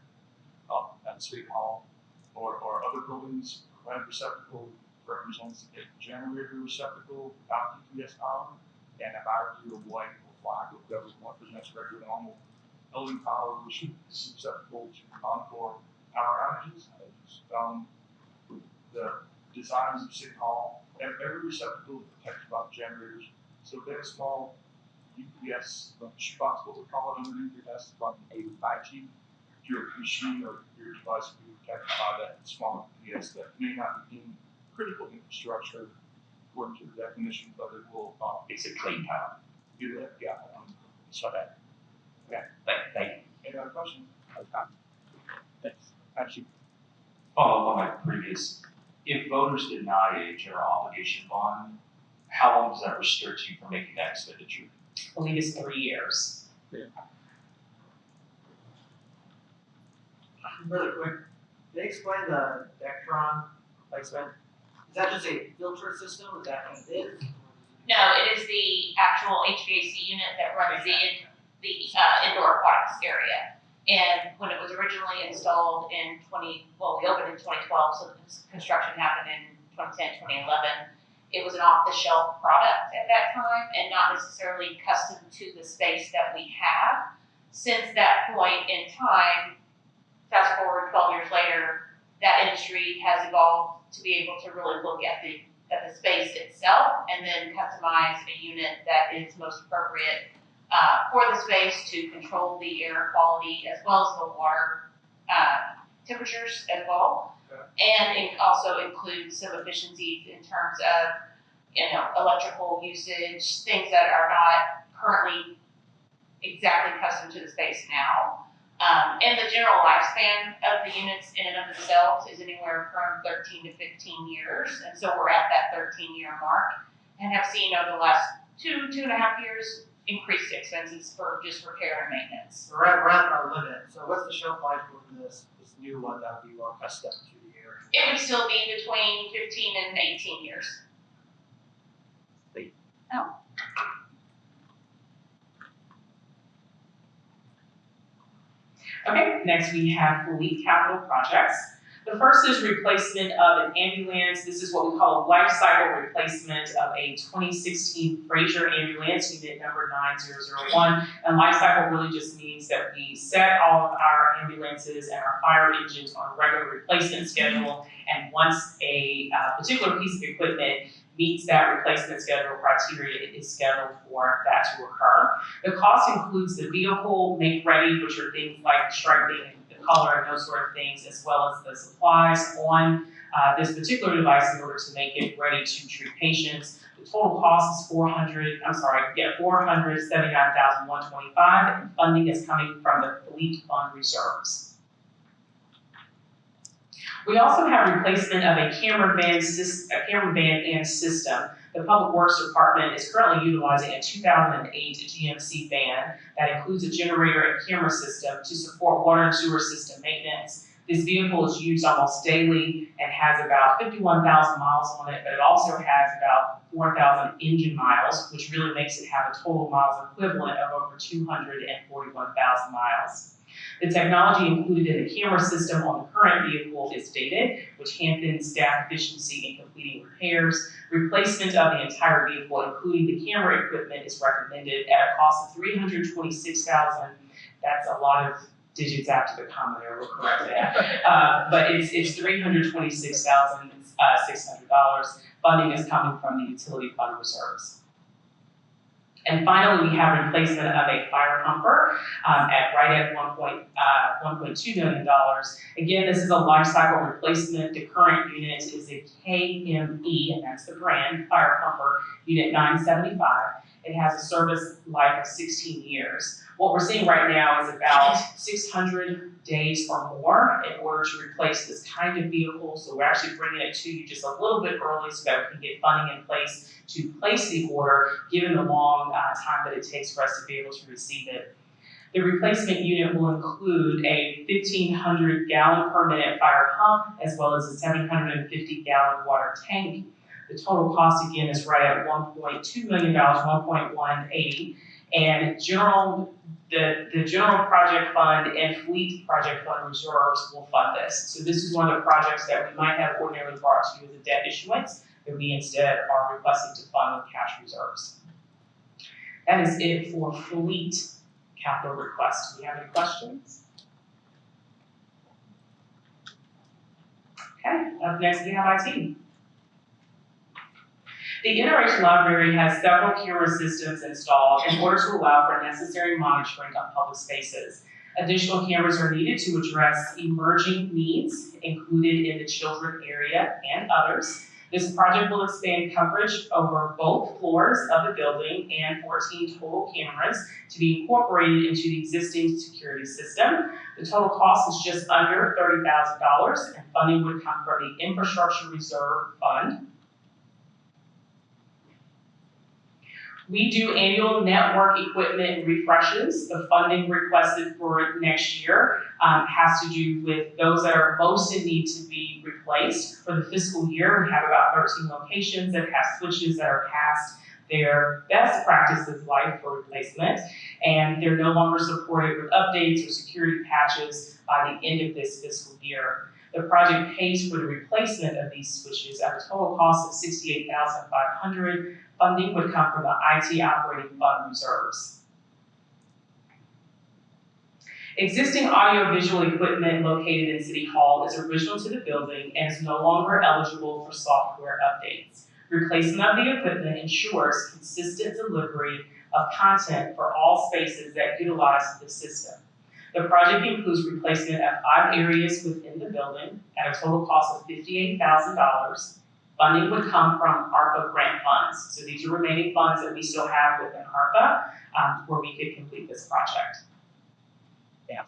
at State Hall or other buildings. Red receptacle represents a generator receptacle without UPS power, and a hierarchy of white or black represents regular normal building power, which is susceptible to encore power outages. The designs of City Hall, every receptacle is protected by generators. So if they have a small UPS box, what we call it underneath your desk, running a 5G, your machine or your device will be protected by that small UPS that may not be deemed critical infrastructure according to the definition, but it will. It's a clean power. Do that, yeah. So that. Okay. Thank you. Any other questions? Thanks. Actually, Follow up on my previous. If voters deny a general obligation bond, how long does that restrict you from making that expenditure? I believe it's 3 years. Yeah. Really quick, can they explain the Dectron lifespan? Is that just a filter system? Is that what it is? No, it is the actual HVAC unit that runs the indoor aquatics area. And when it was originally installed in we opened in 2012, so the construction happened in 2010, 2011. It was an off-the-shelf product at that time and not necessarily custom to the space that we have. Since that point in time, fast forward 12 years later, that industry has evolved to be able to really look at the space itself and then customize a unit that is most appropriate for the space to control the air quality as well as the water temperatures as well. And it also includes some efficiencies in terms of, electrical usage, things that are not currently exactly custom to the space now. And the general lifespan of the units in and of themselves is anywhere from 13 to 15 years. And so we're at that 13-year mark and have seen over the last 2.5 years increased expenses for just repair and maintenance. We're at our limit. So what's the shelf life for this new one that would be more custom to the area? It would still be between 15 and 18 years. Oh. Okay, next we have fleet capital projects. The first is replacement of an ambulance. This is what we call a life cycle replacement of a 2016 Fraser ambulance, unit number 9001. And life cycle really just means that we set all of our ambulances and our fire engines on a regular replacement schedule. And once a particular piece of equipment meets that replacement schedule criteria, it is scheduled for that to occur. The cost includes the vehicle make ready, which are things like striping and the color and those sort of things, as well as the supplies on this particular device in order to make it ready to treat patients. The total cost is $479,125, and funding is coming from the Fleet Fund reserves. We also have replacement of a camera van and system. The Public Works Department is currently utilizing a 2008 GMC van that includes a generator and camera system to support water and sewer system maintenance. This vehicle is used almost daily and has about 51,000 miles on it, but it also has about 4,000 engine miles, which really makes it have a total miles equivalent of over 241,000 miles. The technology included in the camera system on the current vehicle is dated, which hampens staff efficiency in completing repairs. Replacement of the entire vehicle, including the camera equipment, is recommended at a cost of $326,000. That's a lot of digits after the comma there, we'll correct that. But it's $326,600. Funding is coming from the utility fund reserves. And finally, we have replacement of a fire pumper right at $1.2 million. Again, this is a life cycle replacement. The current unit is a KME, and that's the brand, fire pumper, unit 975. It has a service life of 16 years. What we're seeing right now is about 600 days or more in order to replace this kind of vehicle. So we're actually bringing it to you just a little bit early so that we can get funding in place to place the order, given the long time that it takes for us to be able to receive it. The replacement unit will include a 1,500 gallon per minute fire pump, as well as a 750 gallon water tank. The total cost again is right at $1.2 million, $1.180, and the general project fund and fleet project fund reserves will fund this. So this is one of the projects that we might have ordinarily brought to you as a debt issuance, that we instead are requesting to fund with cash reserves. That is it for fleet capital requests. Do we have any questions? Okay, up next we have IT. The NRH Library has several camera systems installed in order to allow for necessary monitoring of public spaces. Additional cameras are needed to address emerging needs included in the children area and others. This project will expand coverage over both floors of the building and 14 total cameras to be incorporated into the existing security system. The total cost is just under $30,000, and funding would come from the Infrastructure Reserve Fund. We do annual network equipment refreshes. The funding requested for next year has to do with those that are most in need to be replaced. For the fiscal year, we have about 13 locations that have switches that are past their best practices life for replacement, and they're no longer supported with updates or security patches by the end of this fiscal year. The project pays for the replacement of these switches at a total cost of $68,500. Funding would come from the IT operating fund reserves. Existing audiovisual equipment located in City Hall is original to the building and is no longer eligible for software updates. Replacement of the equipment ensures consistent delivery of content for all spaces that utilize the system. The project includes replacement of 5 areas within the building at a total cost of $58,000. Funding would come from ARPA grant funds. So these are remaining funds that we still have within ARPA where we could complete this project. Yeah.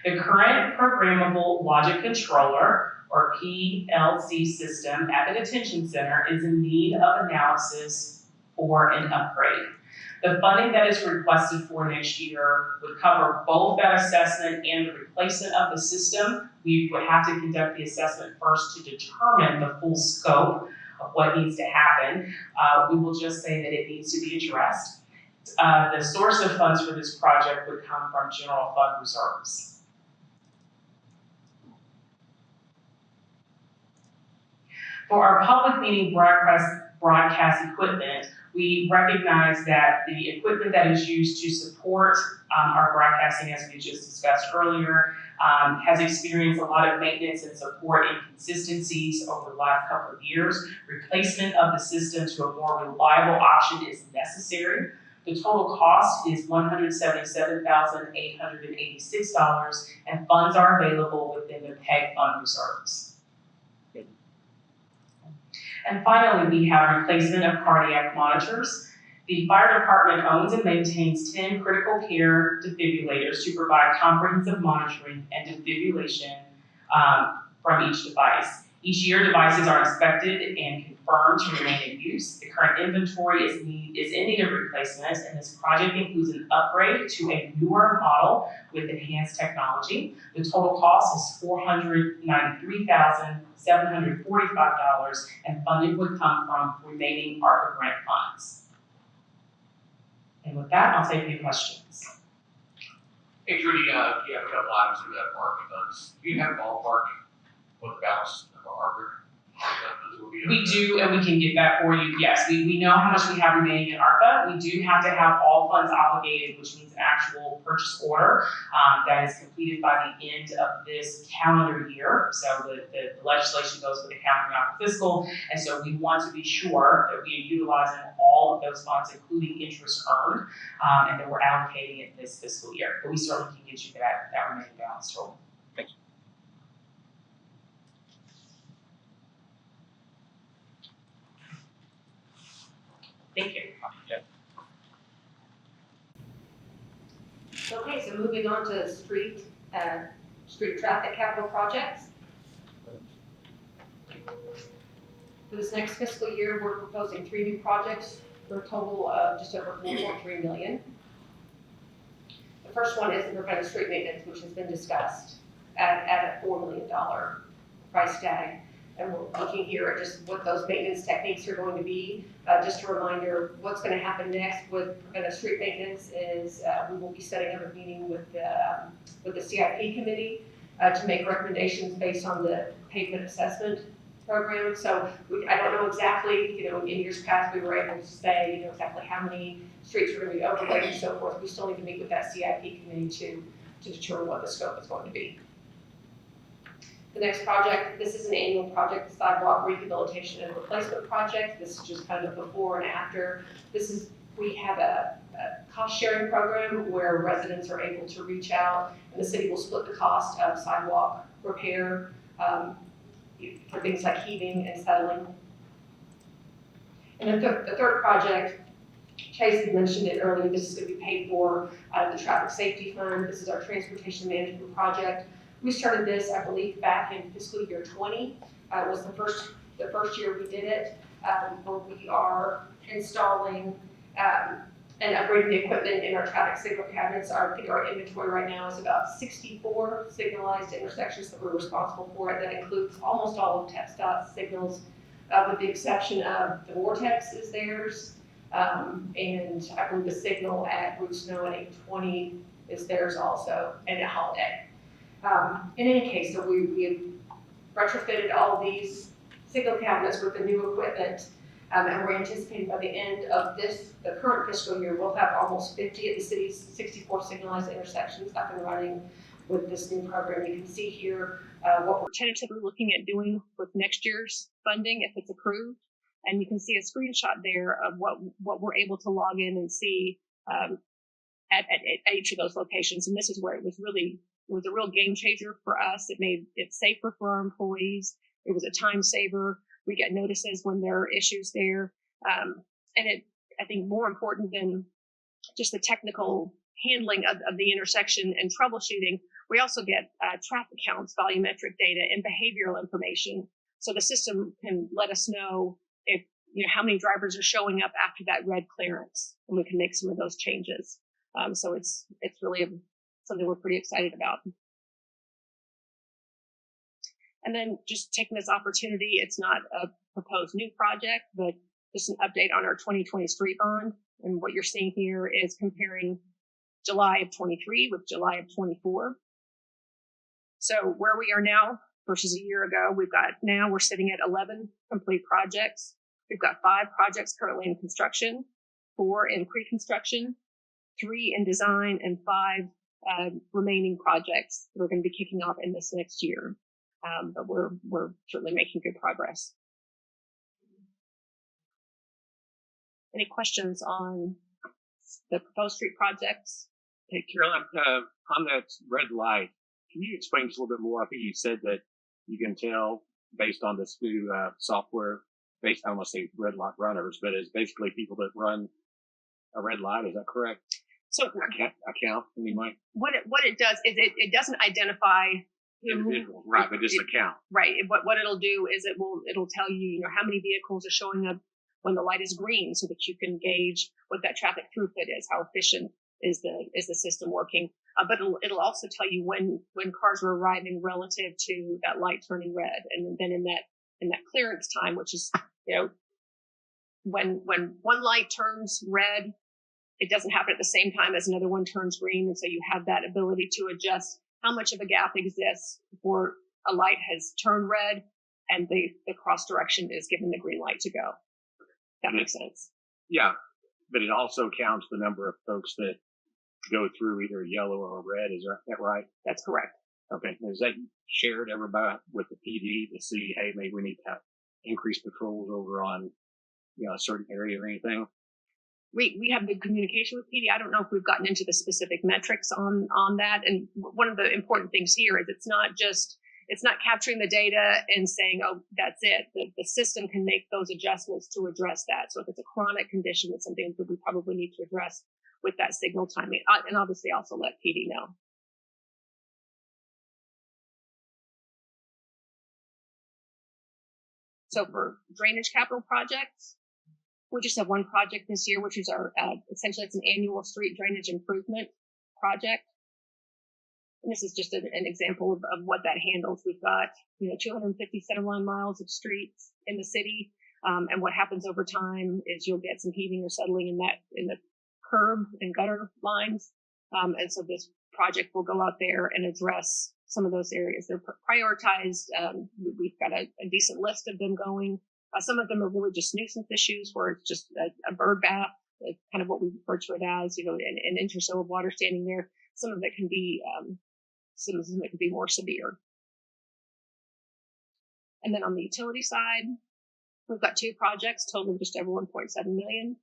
The current programmable logic controller, or PLC system at the detention center is in need of analysis for an upgrade. The funding that is requested for next year would cover both that assessment and the replacement of the system. We would have to conduct the assessment first to determine the full scope of what needs to happen. We will just say that it needs to be addressed. The source of funds for this project would come from general fund reserves. For our public meeting broadcast equipment, we recognize that the equipment that is used to support our broadcasting, as we just discussed earlier, has experienced a lot of maintenance and support inconsistencies over the last couple of years. Replacement of the system to a more reliable option is necessary. The total cost is $177,886, and funds are available within the PEG fund reserves. And finally, we have replacement of cardiac monitors. The fire department owns and maintains 10 critical care defibrillators to provide comprehensive monitoring and defibrillation from each device. Each year, devices are inspected and confirmed to remain in use. The current inventory is in need of replacement, and this project includes an upgrade to a newer model with enhanced technology. The total cost is $493,745, and funding would come from remaining ARPA grant funds. And with that, I'll take your questions. Hey, Trudy, you have a couple items for that ARPA funds. Do you have ballpark what the balance of our ARPA funds will be? We do, and we can get that for you. Yes, we know how much we have remaining in ARPA. We do have to have all funds obligated, which means an actual purchase order that is completed by the end of this calendar year. So the legislation goes for the calendar, not the fiscal. And so we want to be sure that we are utilizing all of those funds, including interest earned, and that we're allocating it this fiscal year. But we certainly can get you that remaining balance total. Thank you. Thank you. Okay, so moving on to street traffic capital projects. For this next fiscal year, we're proposing 3 new projects for a total of just over $4.3 million. The first one is the preventive street maintenance, which has been discussed at a $4 million price tag. And we're looking here at just what those maintenance techniques are going to be. Just a reminder, what's going to happen next with preventive street maintenance is we will be setting up a meeting with the CIP committee to make recommendations based on the pavement assessment program. So I don't know exactly, in years past we were able to say, exactly how many streets are going to be overlaid and so forth. We still need to meet with that CIP committee to determine what the scope is going to be. The next project, this is an annual project, the sidewalk rehabilitation and replacement project. This is just kind of before and after. We have a cost sharing program where residents are able to reach out and the city will split the cost of sidewalk repair for things like heaving and settling. And then the third project, Chase had mentioned it earlier, this is going to be paid for out of the traffic safety fund. This is our transportation management project. We started this, I believe, back in fiscal year 20. It was the first year we did it, where we are installing and upgrading the equipment in our traffic signal cabinets. I think our inventory right now is about 64 signalized intersections that we're responsible for. That includes almost all of TxDOT signals, with the exception of the Vortex is theirs, and I believe the signal at Route Snow and 820 is theirs also, and at Holiday. In any case, so we have retrofitted all of these signal cabinets with the new equipment, and we're anticipating by the end of the current fiscal year, we'll have almost 50 of the city's 64 signalized intersections up and running with this new program. You can see here what we're tentatively looking at doing with next year's funding if it's approved, and you can see a screenshot there of what we're able to log in and see at each of those locations. And this is where it was a real game changer for us. It made it safer for our employees. It was a time saver. We get notices when there are issues there. And I think more important than just the technical handling of the intersection and troubleshooting, we also get traffic counts, volumetric data, and behavioral information. So the system can let us know if, how many drivers are showing up after that red clearance, and we can make some of those changes. So it's really something we're pretty excited about. And then just taking this opportunity, it's not a proposed new project, but just an update on our 2020 street bond. And what you're seeing here is comparing July of 23 with July of 24. So where we are now versus a year ago, we're sitting at 11 complete projects. We've got 5 projects currently in construction, 4 in pre-construction, 3 in design, and 5 remaining projects that we're going to be kicking off in this next year. But we're certainly making good progress. Any questions on the proposed street projects? Hey, Carolyn, on that red light, can you explain just a little bit more? I think you said that you can tell based on this new software, based, I don't want to say red light runners, but it's basically people that run a red light. Is that correct? So account anyway. What it does is it doesn't identify individuals, right? But just account. Right. What it'll do is it'll tell you, how many vehicles are showing up when the light is green, so that you can gauge what that traffic throughput is, how efficient is the system working. But it'll also tell you when cars are arriving relative to that light turning red, and then in that clearance time, which is when one light turns red, it doesn't happen at the same time as another one turns green, and so you have that ability to adjust how much of a gap exists before a light has turned red and the cross direction is given the green light to go. That makes sense. Yeah, but it also counts the number of folks that go through either yellow or red. Is that right? That's correct. Okay. Is that shared everybody with the PD to see, hey, maybe we need to increase patrols over on a certain area or anything? We have good communication with PD. I don't know if we've gotten into the specific metrics on that. And one of the important things here is it's not capturing the data and saying, oh, that's it. The system can make those adjustments to address that. So if it's a chronic condition, it's something that we probably need to address with that signal timing, and obviously also let PD know. So for drainage capital projects, we just have one project this year, which is our, essentially it's an annual street drainage improvement project. And this is just an example of what that handles. We've got, 250 centerline miles of streets in the city. And what happens over time is you'll get some heaving or settling in the curb and gutter lines. And so this project will go out there and address some of those areas. They're prioritized. We've got a decent list of them going. Some of them are really just nuisance issues where it's just a bird bath, kind of what we refer to it as, an inch or so of water standing there. Some of it can be, more severe. And then on the utility side, we've got two projects totaling just over $1.7 million.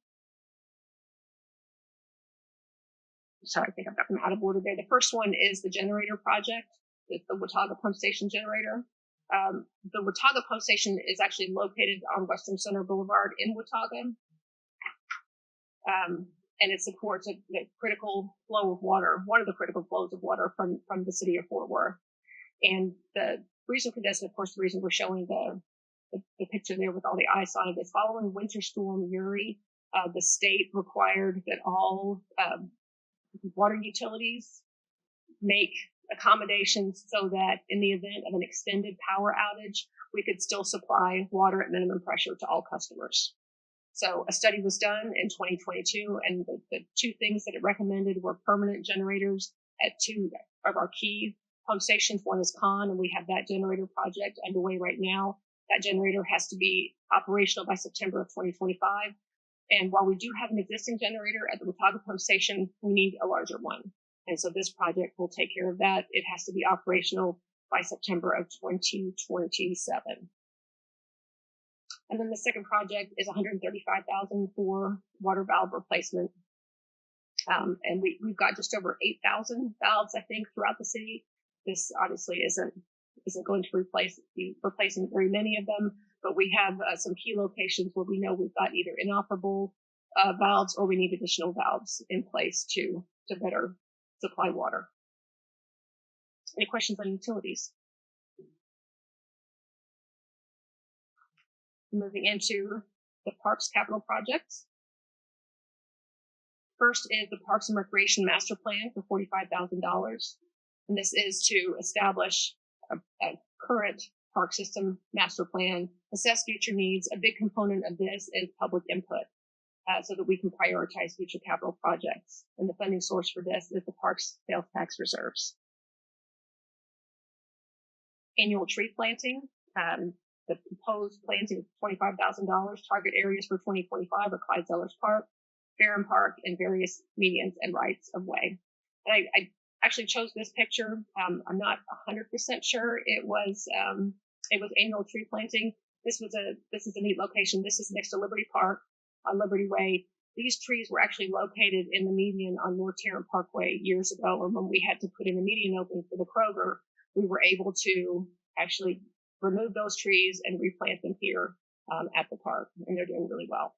Sorry, I think I've got them out of order there. The first one is the generator project, the Watauga Pump Station generator. The Watauga Pump Station is actually located on Western Center Boulevard in Watauga. And it supports the critical flow of water, one of the critical flows of water from the city of Fort Worth. And the reason for this, and of course the reason we're showing the picture there with all the ice on it, is following Winter Storm Uri, the state required that all water utilities make accommodations so that in the event of an extended power outage, we could still supply water at minimum pressure to all customers. So a study was done in 2022, and the two things that it recommended were permanent generators at two of our key pump stations. One is Con, and we have that generator project underway right now. That generator has to be operational by September of 2025. And while we do have an existing generator at the Watauga Pump Station, we need a larger one. And so this project will take care of that. It has to be operational by September of 2027. And then the second project is $135,000 for water valve replacement. And we've got just over 8,000 valves, I think, throughout the city. This obviously isn't going to be replacing very many of them, but we have some key locations where we know we've got either inoperable valves or we need additional valves in place to better supply water. Any questions on utilities? Moving into the parks capital projects. First is the Parks and Recreation Master Plan for $45,000. And this is to establish a current park system master plan, assess future needs. A big component of this is public input, so that we can prioritize future capital projects. And the funding source for this is the parks sales tax reserves. Annual tree planting. The proposed planting is $25,000. Target areas for 2025 are Clyde Zellers Park, Farron Park, and various medians and rights of way. And I actually chose this picture. I'm not 100% sure it was annual tree planting. This is a neat location. This is next to Liberty Park on Liberty Way. These trees were actually located in the median on North Tarrant Parkway years ago, and when we had to put in a median opening for the Kroger, we were able to actually remove those trees and replant them here at the park, and they're doing really well.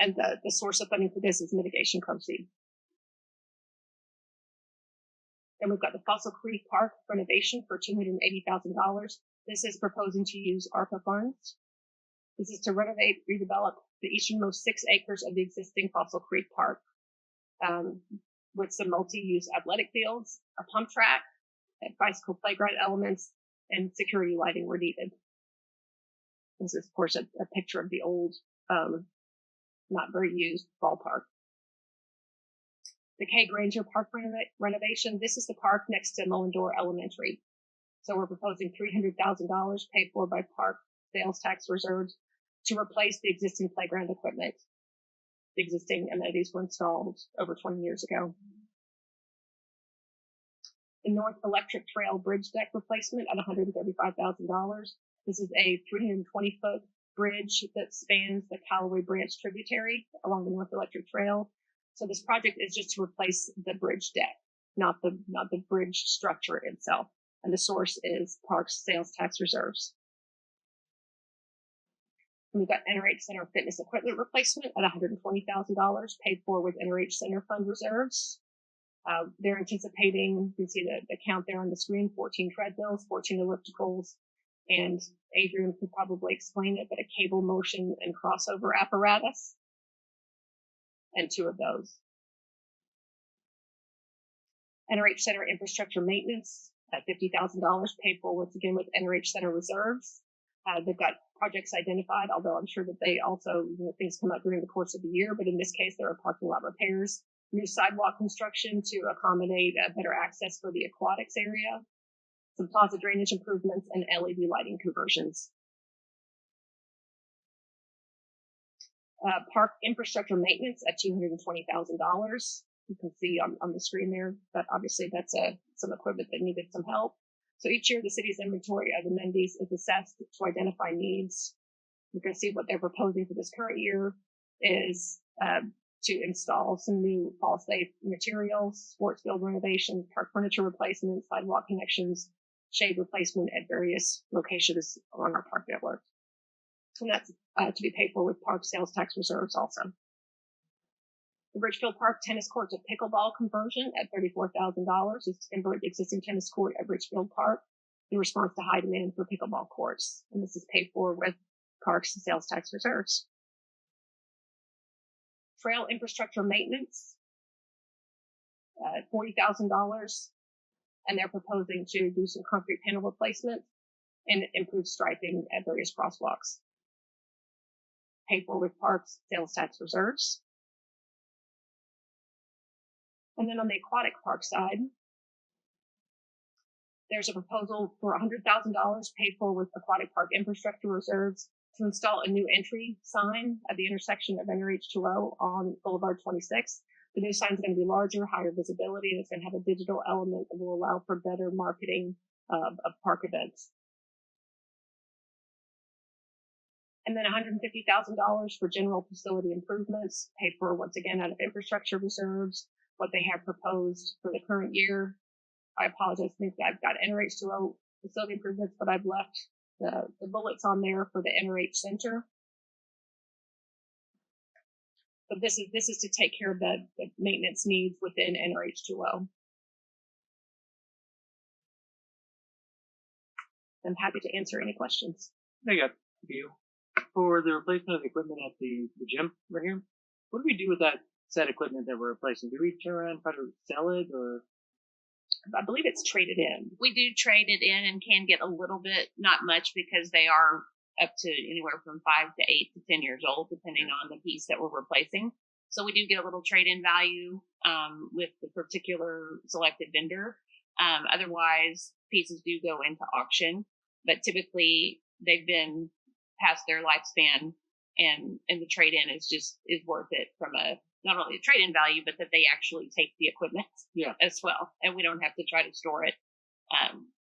And the source of funding for this is mitigation proceeds. Then we've got the Fossil Creek Park renovation for $280,000. This is proposing to use ARPA funds. This is to renovate, redevelop the easternmost 6 acres of the existing Fossil Creek Park with some multi-use athletic fields, a pump track, and bicycle playground elements, and security lighting were needed. This is, of course, a picture of the old, not very used ballpark. The Kay Granger Park renovation. This is the park next to Mullendore Elementary. So we're proposing $300,000 paid for by park sales tax reserves to replace the existing playground equipment. The existing amenities were installed over 20 years ago. The North Electric Trail bridge deck replacement at $135,000. This is a 320-foot bridge that spans the Callaway Branch tributary along the North Electric Trail. So this project is just to replace the bridge deck, not the bridge structure itself. And the source is parks sales tax reserves. And we've got NRH Centre fitness equipment replacement at $120,000 paid for with NRH Centre fund reserves. They're anticipating, you can see the count there on the screen, 14 treadmills, 14 ellipticals, and Adrian could probably explain it, but a cable motion and crossover apparatus, and 2 of those. NRH Centre infrastructure maintenance at $50,000 paid for once again with NRH Centre reserves. They've got projects identified, although I'm sure that they also, things come up during the course of the year, but in this case, there are parking lot repairs, new sidewalk construction to accommodate better access for the aquatics area, some plaza drainage improvements, and LED lighting conversions. Park infrastructure maintenance at $220,000. You can see on the screen there, but obviously that's some equipment that needed some help. So each year the city's inventory of amenities is assessed to identify needs. You can see what they're proposing for this current year is to install some new fall-safe materials, sports field renovations, park furniture replacements, sidewalk connections, shade replacement at various locations along our park network. And that's to be paid for with park sales tax reserves also. The Richfield Park tennis court to pickleball conversion at $34,000 is to convert the existing tennis court at Richfield Park in response to high demand for pickleball courts. And this is paid for with parks sales tax reserves. Trail infrastructure maintenance, $40,000, and they're proposing to do some concrete panel replacement and improve striping at various crosswalks. Paid for with parks sales tax reserves. And then on the aquatic park side, there's a proposal for $100,000 paid for with aquatic park infrastructure reserves to install a new entry sign at the intersection of NRH 2O on Boulevard 26. The new sign is going to be larger, higher visibility, and it's going to have a digital element that will allow for better marketing of park events. And then $150,000 for general facility improvements, paid for once again out of infrastructure reserves. What they have proposed for the current year, I apologize, I think I've got NRH 2O facility improvements, but I've left the bullets on there for the NRH Centre. But this is to take care of the maintenance needs within NRH 2O. I'm happy to answer any questions. I got you. For the replacement of the equipment at the gym right here, what do we do with that set equipment that we're replacing? Do we turn around and try to sell it, or? I believe it's traded in. We do trade it in and can get a little bit, not much, because they are up to anywhere from 5 to 8 to 10 years old, depending on the piece that we're replacing. So we do get a little trade-in value with the particular selected vendor. Otherwise, pieces do go into auction, but typically they've been past their lifespan, and the trade-in is worth it from a not only the trade-in value, but that they actually take the equipment as well, and we don't have to try to store it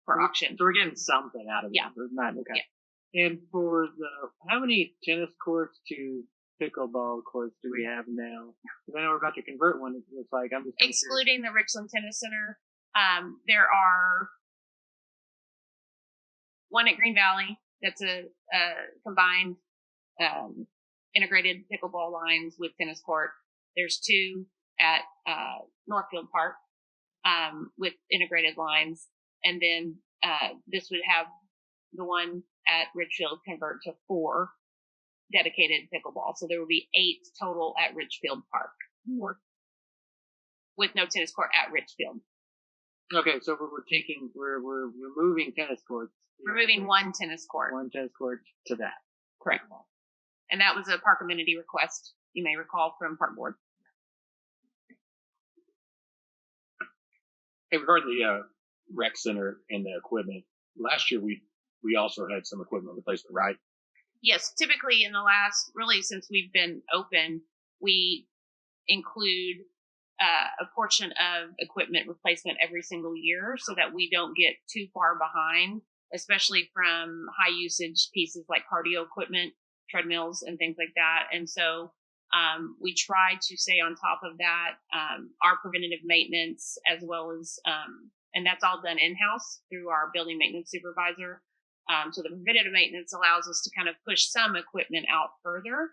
for auction. So we're getting something out of it. Yeah. Not, okay. Yeah. And for how many tennis courts to pickleball courts do we have now? Because I know we're about to convert one. It's like I'm just excluding the Richland Tennis Center. There are one at Green Valley that's a combined integrated pickleball lines with tennis court. There's two at Northfield Park with integrated lines, and then this would have the one at Richfield convert to 4 dedicated pickleball. So there will be 8 total at Richfield Park with no tennis court at Richfield. Okay, so we're removing tennis courts. Removing one tennis court. One tennis court to that. Correct. And that was a park amenity request, you may recall, from Park Board. Hey, regarding the rec center and the equipment, last year we also had some equipment replacement, right? Yes, typically in the last, really since we've been open, we include a portion of equipment replacement every single year so that we don't get too far behind, especially from high usage pieces like cardio equipment, treadmills, and things like that. And so we try to stay on top of that, our preventative maintenance, as well as, and that's all done in-house through our building maintenance supervisor. So the preventative maintenance allows us to kind of push some equipment out further,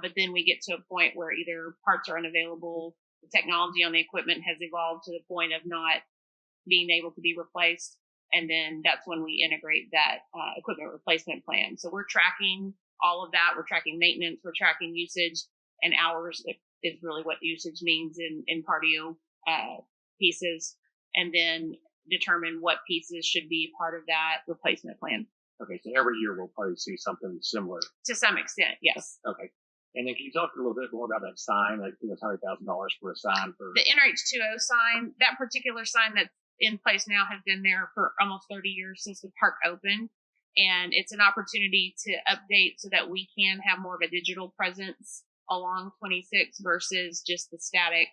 but then we get to a point where either parts are unavailable, the technology on the equipment has evolved to the point of not being able to be replaced, and then that's when we integrate that equipment replacement plan. So we're tracking all of that. We're tracking maintenance, we're tracking usage, and hours is really what usage means in cardio pieces, and then determine what pieces should be part of that replacement plan. Okay, so every year we'll probably see something similar. To some extent, yes. Okay. And then can you talk a little bit more about that sign, like $100,000 for a sign for the NRH 2.0 sign? That particular sign that's in place now has been there for almost 30 years since the park opened, and it's an opportunity to update so that we can have more of a digital presence along 26 versus just the static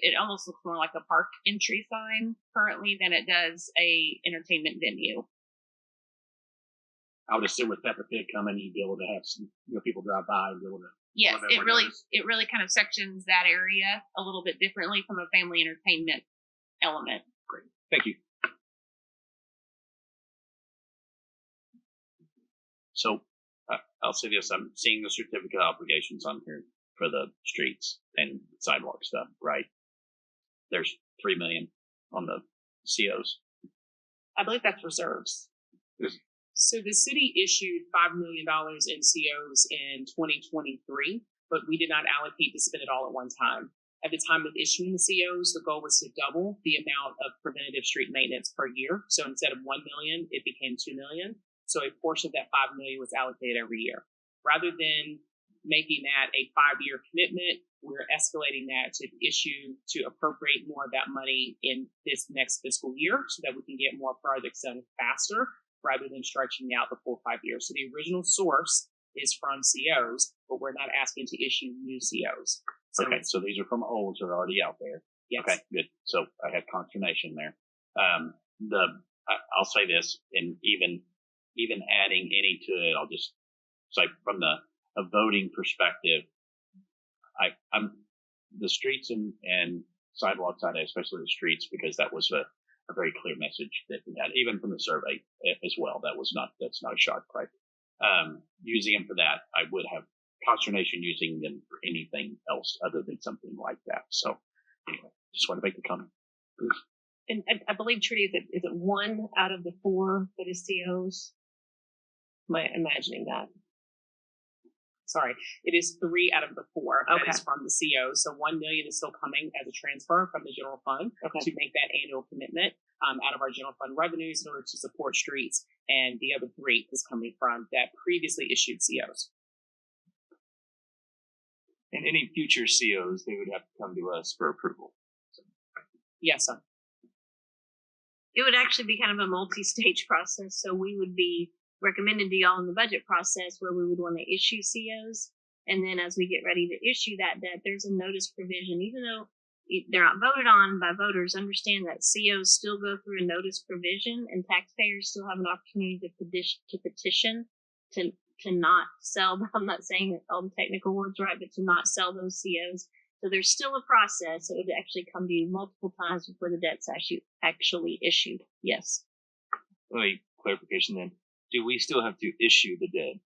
it almost looks more like a park entry sign currently than it does a entertainment venue. I would assume with Peppa Pig coming, you'd be able to have some, people drive by and be able to. Yes, it really kind of sections that area a little bit differently from a family entertainment element. Great, thank you. So I'll say this: I'm seeing the certificate obligations on here for the streets and sidewalk stuff, right? There's $3 million on the COs. I believe that's reserves. So the city issued $5 million in COs in 2023, but we did not allocate to spend it all at one time. At the time of issuing the COs, the goal was to double the amount of preventative street maintenance per year. So instead of $1 million, it became $2 million. So a portion of that $5 million was allocated every year. Rather than making that a 5-year commitment, we're escalating that to appropriate more of that money in this next fiscal year so that we can get more projects done faster rather than stretching out the full 5 years. So the original source is from COs, but we're not asking to issue new COs. So okay, so these are from olds that are already out there. Yes. Okay, good. So I had consternation there. I'll say this, and even adding any to it, I'll just say from a voting perspective, I'm the streets and sidewalks, especially the streets, because that was a very clear message that we had, even from the survey as well. That's not a shock, right? Using them for that, I would have consternation using them for anything else other than something like that. So anyway, just want to make the comment. And I believe, Trudy, is it 1 out of the 4 that is COs? Am I imagining that? Sorry, it is 3 out of the 4 Okay. that is from the COs. So $1 million is still coming as a transfer from the general fund to make that annual commitment out of our general fund revenues in order to support streets. And the other 3 is coming from that previously issued COs. And any future COs, they would have to come to us for approval. Yes, sir. It would actually be kind of a multi-stage process. So we would be recommended to y'all in the budget process where we would want to issue COs. And then as we get ready to issue that debt, there's a notice provision, even though they're not voted on by voters. Understand that COs still go through a notice provision, and taxpayers still have an opportunity to petition to not sell. I'm not saying all the technical words right, but to not sell those COs. So there's still a process. It would actually come to you multiple times before the debt's actually issued. Yes. Wait, clarification then. Do we still have to issue the debt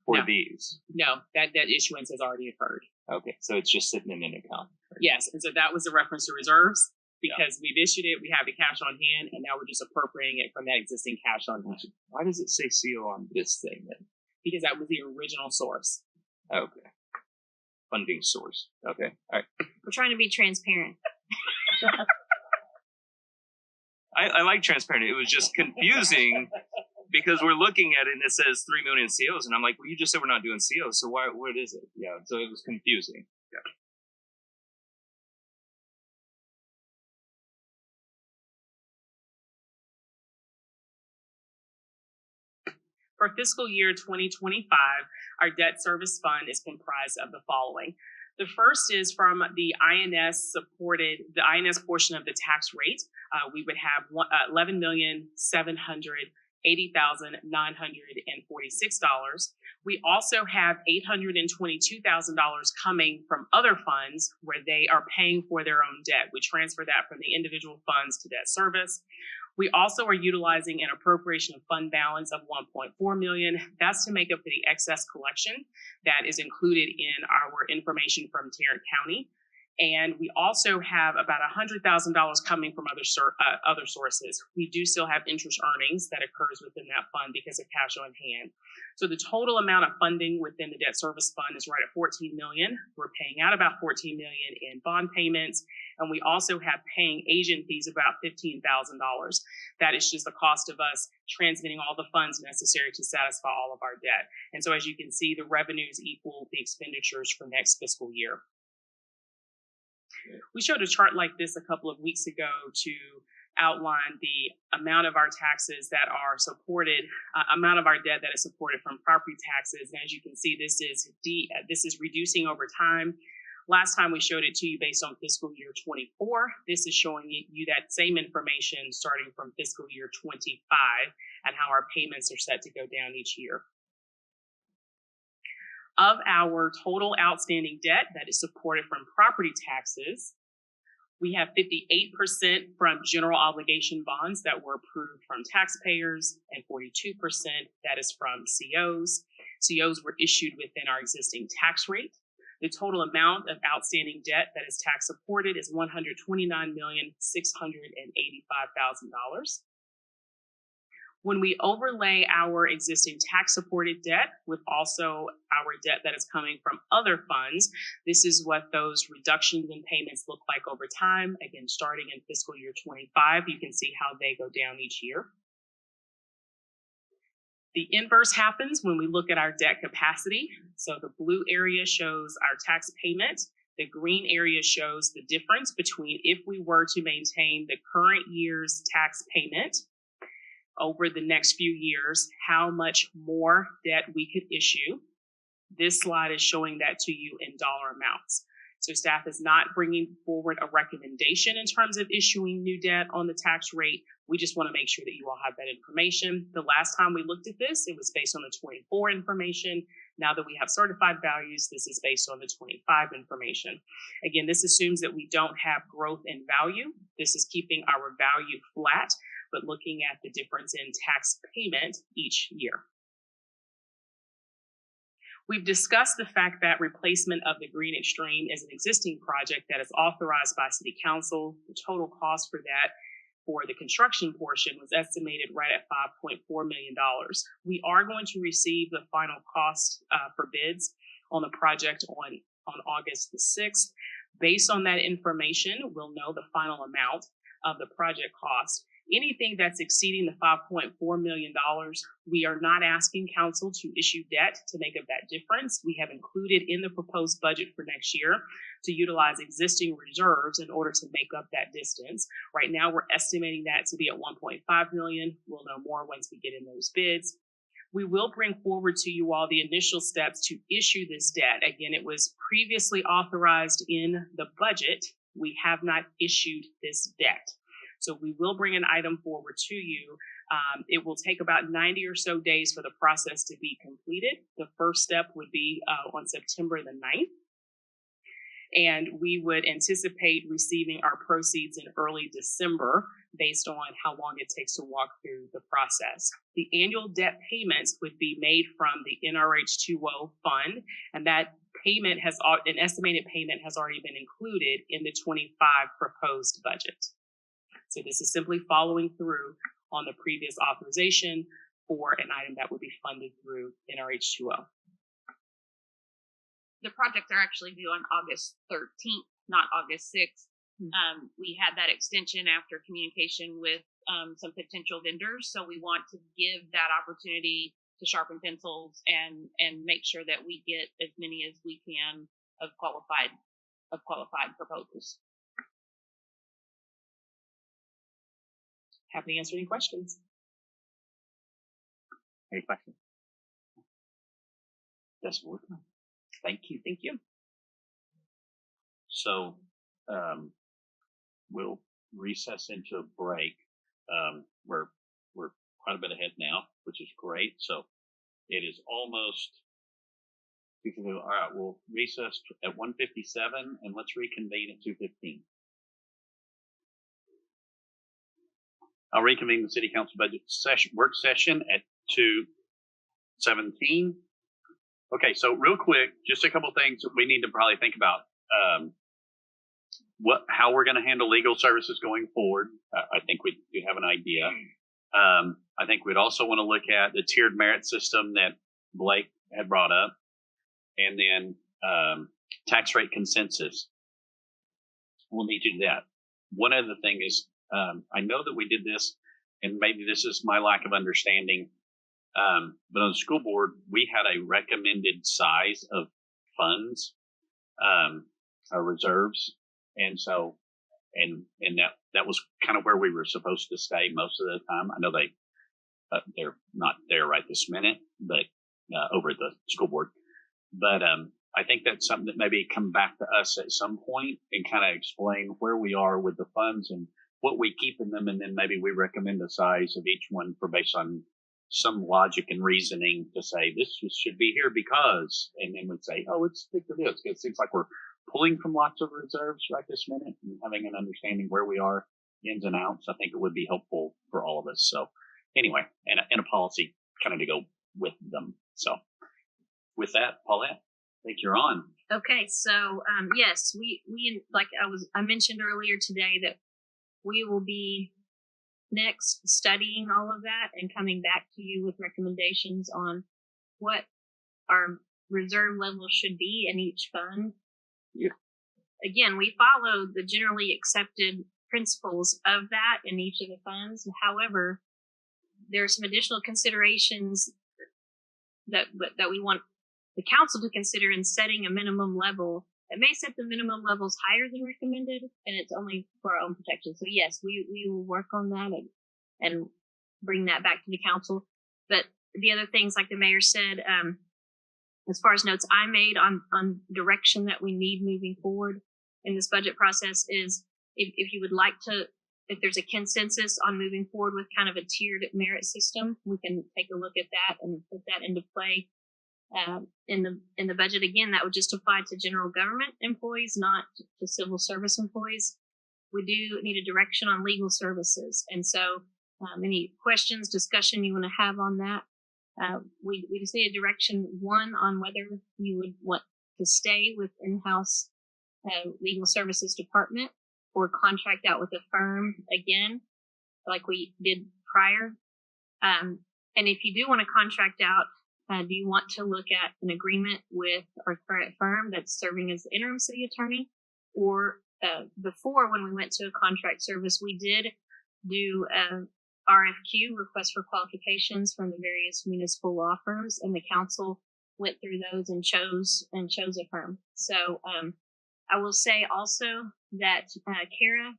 for No. these? No, that issuance has already occurred. Okay, so it's just sitting in an account. Yes, and so that was a reference to reserves because we've issued it, we have the cash on hand, and now we're just appropriating it from that existing cash on hand. Why does it say CO on this thing then? Because that was the original source. Okay. Funding source. Okay, all right. We're trying to be transparent. I like transparent. It was just confusing because we're looking at it and it says 3 million COs, and I'm like, well, you just said we're not doing COs, so what is it? Yeah, so it was confusing. Yeah. For fiscal year 2025, our debt service fund is comprised of the following. The first is from the INS portion of the tax rate. We would have $11,780,946. We also have $822,000 coming from other funds where they are paying for their own debt. We transfer that from the individual funds to debt service. We also are utilizing an appropriation of fund balance of $1.4 million. That's to make up for the excess collection that is included in our information from Tarrant County. And we also have about $100,000 coming from other sources. We do still have interest earnings that occurs within that fund because of cash on hand. So the total amount of funding within the debt service fund is right at $14 million. We're paying out about $14 million in bond payments. And we also have paying agent fees of about $15,000. That is just the cost of us transmitting all the funds necessary to satisfy all of our debt. And so as you can see, the revenues equal the expenditures for next fiscal year. We showed a chart like this a couple of weeks ago to outline the amount of our taxes that are supported, amount of our debt that is supported from property taxes. And as you can see, this is reducing over time. Last time we showed it to you based on fiscal year 24. This is showing you that same information starting from fiscal year 25 and how our payments are set to go down each year. Of our total outstanding debt that is supported from property taxes, we have 58% from general obligation bonds that were approved from taxpayers and 42% that is from COs. COs were issued within our existing tax rate. The total amount of outstanding debt that is tax supported is $129,685,000. When we overlay our existing tax supported debt with also our debt that is coming from other funds, this is what those reductions in payments look like over time. Again, starting in fiscal year 25, you can see how they go down each year. The inverse happens when we look at our debt capacity. So the blue area shows our tax payment. The green area shows the difference between if we were to maintain the current year's tax payment over the next few years, how much more debt we could issue. This slide is showing that to you in dollar amounts. So staff is not bringing forward a recommendation in terms of issuing new debt on the tax rate. We just want to make sure that you all have that information. The last time we looked at this, it was based on the 24 information. Now that we have certified values, this is based on the 25 information. Again, this assumes that we don't have growth in value. This is keeping our value flat, but looking at the difference in tax payment each year. We've discussed the fact that replacement of the Green Extreme is an existing project that is authorized by City Council. The total cost for that for the construction portion was estimated right at $5.4 million. We are going to receive the final cost for bids on the project on August the 6th. Based on that information, we'll know the final amount of the project cost. Anything that's exceeding the $5.4 million, we are not asking council to issue debt to make up that difference. We have included in the proposed budget for next year to utilize existing reserves in order to make up that distance. Right now, we're estimating that to be at $1.5 million. We'll know more once we get in those bids. We will bring forward to you all the initial steps to issue this debt. Again, it was previously authorized in the budget. We have not issued this debt. So we will bring an item forward to you. It will take about 90 or so days for the process to be completed. The first step would be on September the 9th. And we would anticipate receiving our proceeds in early December based on how long it takes to walk through the process. The annual debt payments would be made from the NRH 2.0 fund, and that payment an estimated payment has already been included in the 25 proposed budget. So this is simply following through on the previous authorization for an item that would be funded through NRH 2.0. The projects are actually due on August 13th, not August 6th. We had that extension after communication with some potential vendors, so we want to give that opportunity to sharpen pencils and make sure that we get as many as we can of qualified proposals. Happy to answer any questions. Any questions? That's working. Thank you. Thank you. So we'll recess into a break. We're quite a bit ahead now, which is great. So it is almost. All right, we'll recess at 1:57 and let's reconvene at 2:15. I'll reconvene the City Council budget work session at 2:17. Okay, so real quick, just a couple things that we need to probably think about. How we're going to handle legal services going forward. I think we have an idea. I think we'd also want to look at the tiered merit system that Blake had brought up, and then tax rate consensus. We'll need to do that. One other thing is, I know that we did this, and maybe this is my lack of understanding. But on the school board, we had a recommended size of funds, our reserves. And so, and that was kind of where we were supposed to stay most of the time. I know they're not there right this minute, but, over at the school board. But, I think that's something that maybe come back to us at some point and kind of explain where we are with the funds and what we keep in them. And then maybe we recommend the size of each one based on some logic and reasoning to say this should be here because, and then we'd say, oh, let's stick to this. It seems like we're pulling from lots of reserves right this minute and having an understanding where we are ins and outs. I think it would be helpful for all of us. So anyway, and a policy kind of to go with them. So with that, Paulette, I think you're on. Okay, so yes, we like I mentioned earlier today that we will be next studying all of that and coming back to you with recommendations on what our reserve level should be in each fund. Yeah. Again, we follow the generally accepted principles of that in each of the funds. However, there are some additional considerations that we want the council to consider in setting a minimum level. It may set the minimum levels higher than recommended, and it's only for our own protection. So yes, we will work on that and bring that back to the council. But the other things, like the mayor said, as far as notes I made on direction that we need moving forward in this budget process is if you would like to, if there's a consensus on moving forward with kind of a tiered merit system, we can take a look at that and put that into play. In the budget. Again, that would just apply to general government employees, not to civil service employees. We do need a direction on legal services, and so any questions, discussion you want to have on that, we just need a direction, one, on whether you would want to stay with in-house legal services department or contract out with a firm again, like we did prior. And if you do want to contract out, do you want to look at an agreement with our current firm that's serving as the interim city attorney? Or before, when we went to a contract service, we did do a RFQ, request for qualifications, from the various municipal law firms, and the council went through those and chose a firm. So I will say also that Kara,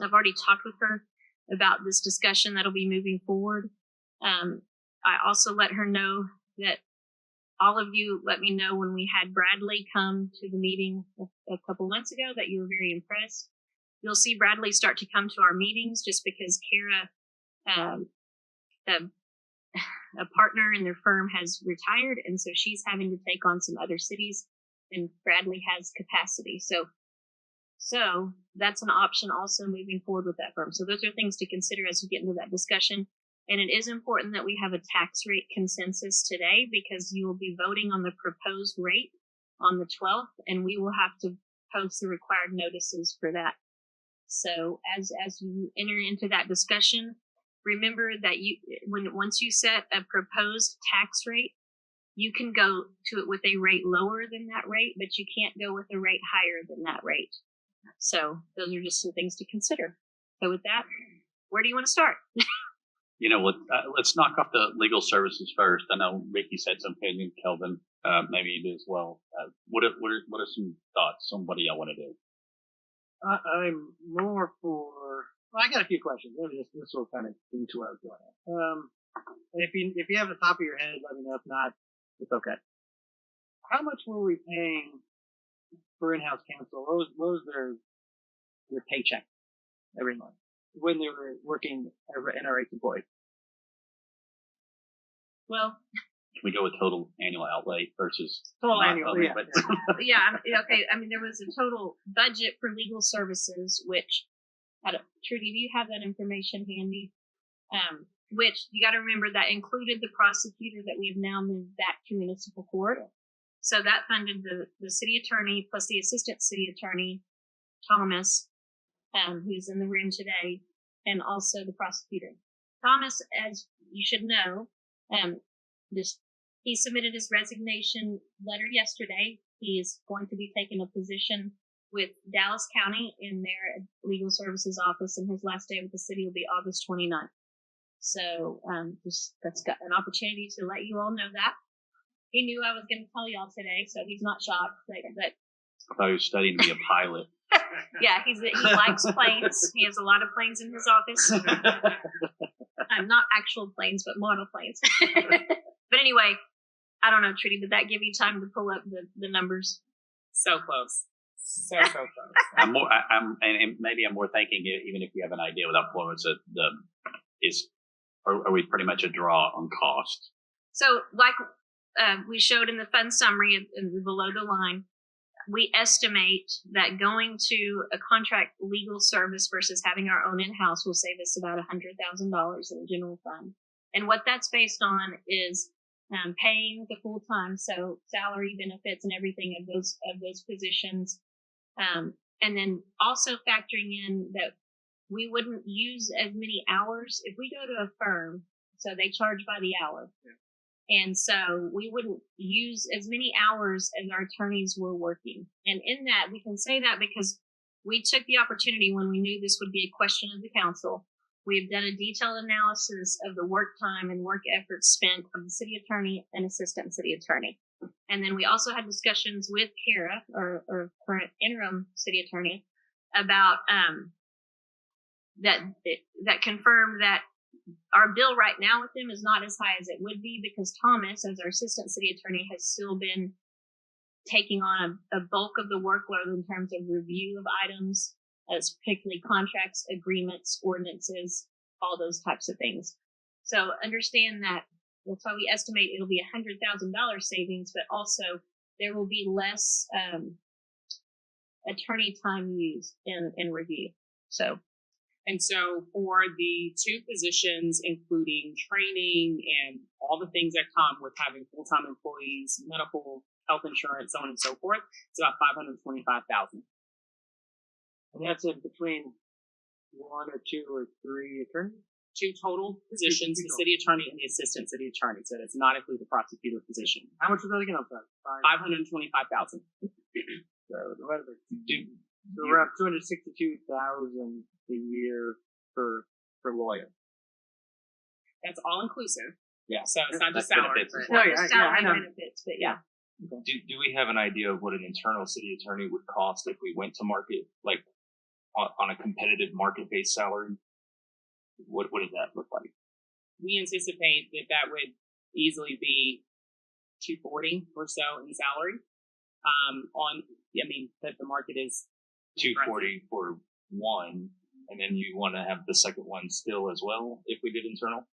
I've already talked with her about this discussion that'll be moving forward. I also let her know that all of you let me know when we had Bradley come to the meeting a couple months ago that you were very impressed. You'll see Bradley start to come to our meetings just because Kara, a partner in their firm, has retired, and so she's having to take on some other cities, and Bradley has capacity. So that's an option also moving forward with that firm. So those are things to consider as we get into that discussion. And it is important that we have a tax rate consensus today because you will be voting on the proposed rate on the 12th, and we will have to post the required notices for that. So as you enter into that discussion, remember that once you set a proposed tax rate, you can go to it with a rate lower than that rate, but you can't go with a rate higher than that rate. So those are just some things to consider. So with that, where do you want to start? Let's knock off the legal services first. I know Ricky said something, and Kelvin, maybe you do as well. What are some thoughts on what do y'all want to do? I'm more for. Well, I got a few questions. Maybe this will kind of into what I was going at. If you have the top of your head, let me know. If not, it's okay. How much were we paying for in-house counsel? What was their paycheck every month when they were working as NRH employees? Well, can we go with total annual outlay versus total annual? Yeah. Okay. I mean, there was a total budget for legal services, which Trudy, do you have that information handy? Which you got to remember that included the prosecutor that we've now moved back to municipal court. So that funded the city attorney plus the assistant city attorney, Thomas, who's in the room today, and also the prosecutor. Thomas, as you should know, he submitted his resignation letter yesterday. He is going to be taking a position with Dallas County in their legal services office, and his last day with the city will be August 29th. So that's got an opportunity to let you all know that. He knew I was going to tell y'all today, so he's not shocked. But I thought he was studying to be a pilot. Yeah, he likes planes. He has a lot of planes in his office. Not actual planes, but model planes. But anyway, I don't know, Trudy, did that give you time to pull up the numbers? So close. So close. I'm maybe I'm more thinking, even if you have an idea without pulling it, are we pretty much a draw on cost? So like we showed in the fund summary below the line, we estimate that going to a contract legal service versus having our own in-house will save us about $100,000 in the general fund. And what that's based on is paying the full time, so salary, benefits, and everything of those positions, and then also factoring in that we wouldn't use as many hours if we go to a firm. So they charge by the hour. Yeah. And so we wouldn't use as many hours as our attorneys were working. And in that, we can say that because we took the opportunity when we knew this would be a question of the council. We've done a detailed analysis of the work time and work efforts spent of the city attorney and assistant city attorney. And then we also had discussions with Kara, or current interim city attorney, about that confirmed that our bill right now with them is not as high as it would be because Thomas, as our assistant city attorney, has still been taking on a bulk of the workload in terms of review of items, as particularly contracts, agreements, ordinances, all those types of things. So understand that that's why we estimate it'll be $100,000 savings, but also there will be less attorney time used in review. And so for the two positions, including training and all the things that come with having full-time employees, medical, health insurance, so on and so forth, it's about $525,000. And that's in between one or two or three attorneys? Two total positions, the city attorney and the assistant city attorney. So it does not include the prosecutor position. How much was that again? I'm sorry. $525,000. So around $262,000 a year for lawyer. That's all inclusive. Yeah. So it's not just salary. Salary benefits, but yeah. Okay. Do we have an idea of what an internal city attorney would cost if we went to market, like on a competitive market-based salary? What does that look like? we anticipate that would easily be 240 or so in salary. That the market is 240 for one, and then you want to have the second one still as well if we did internal.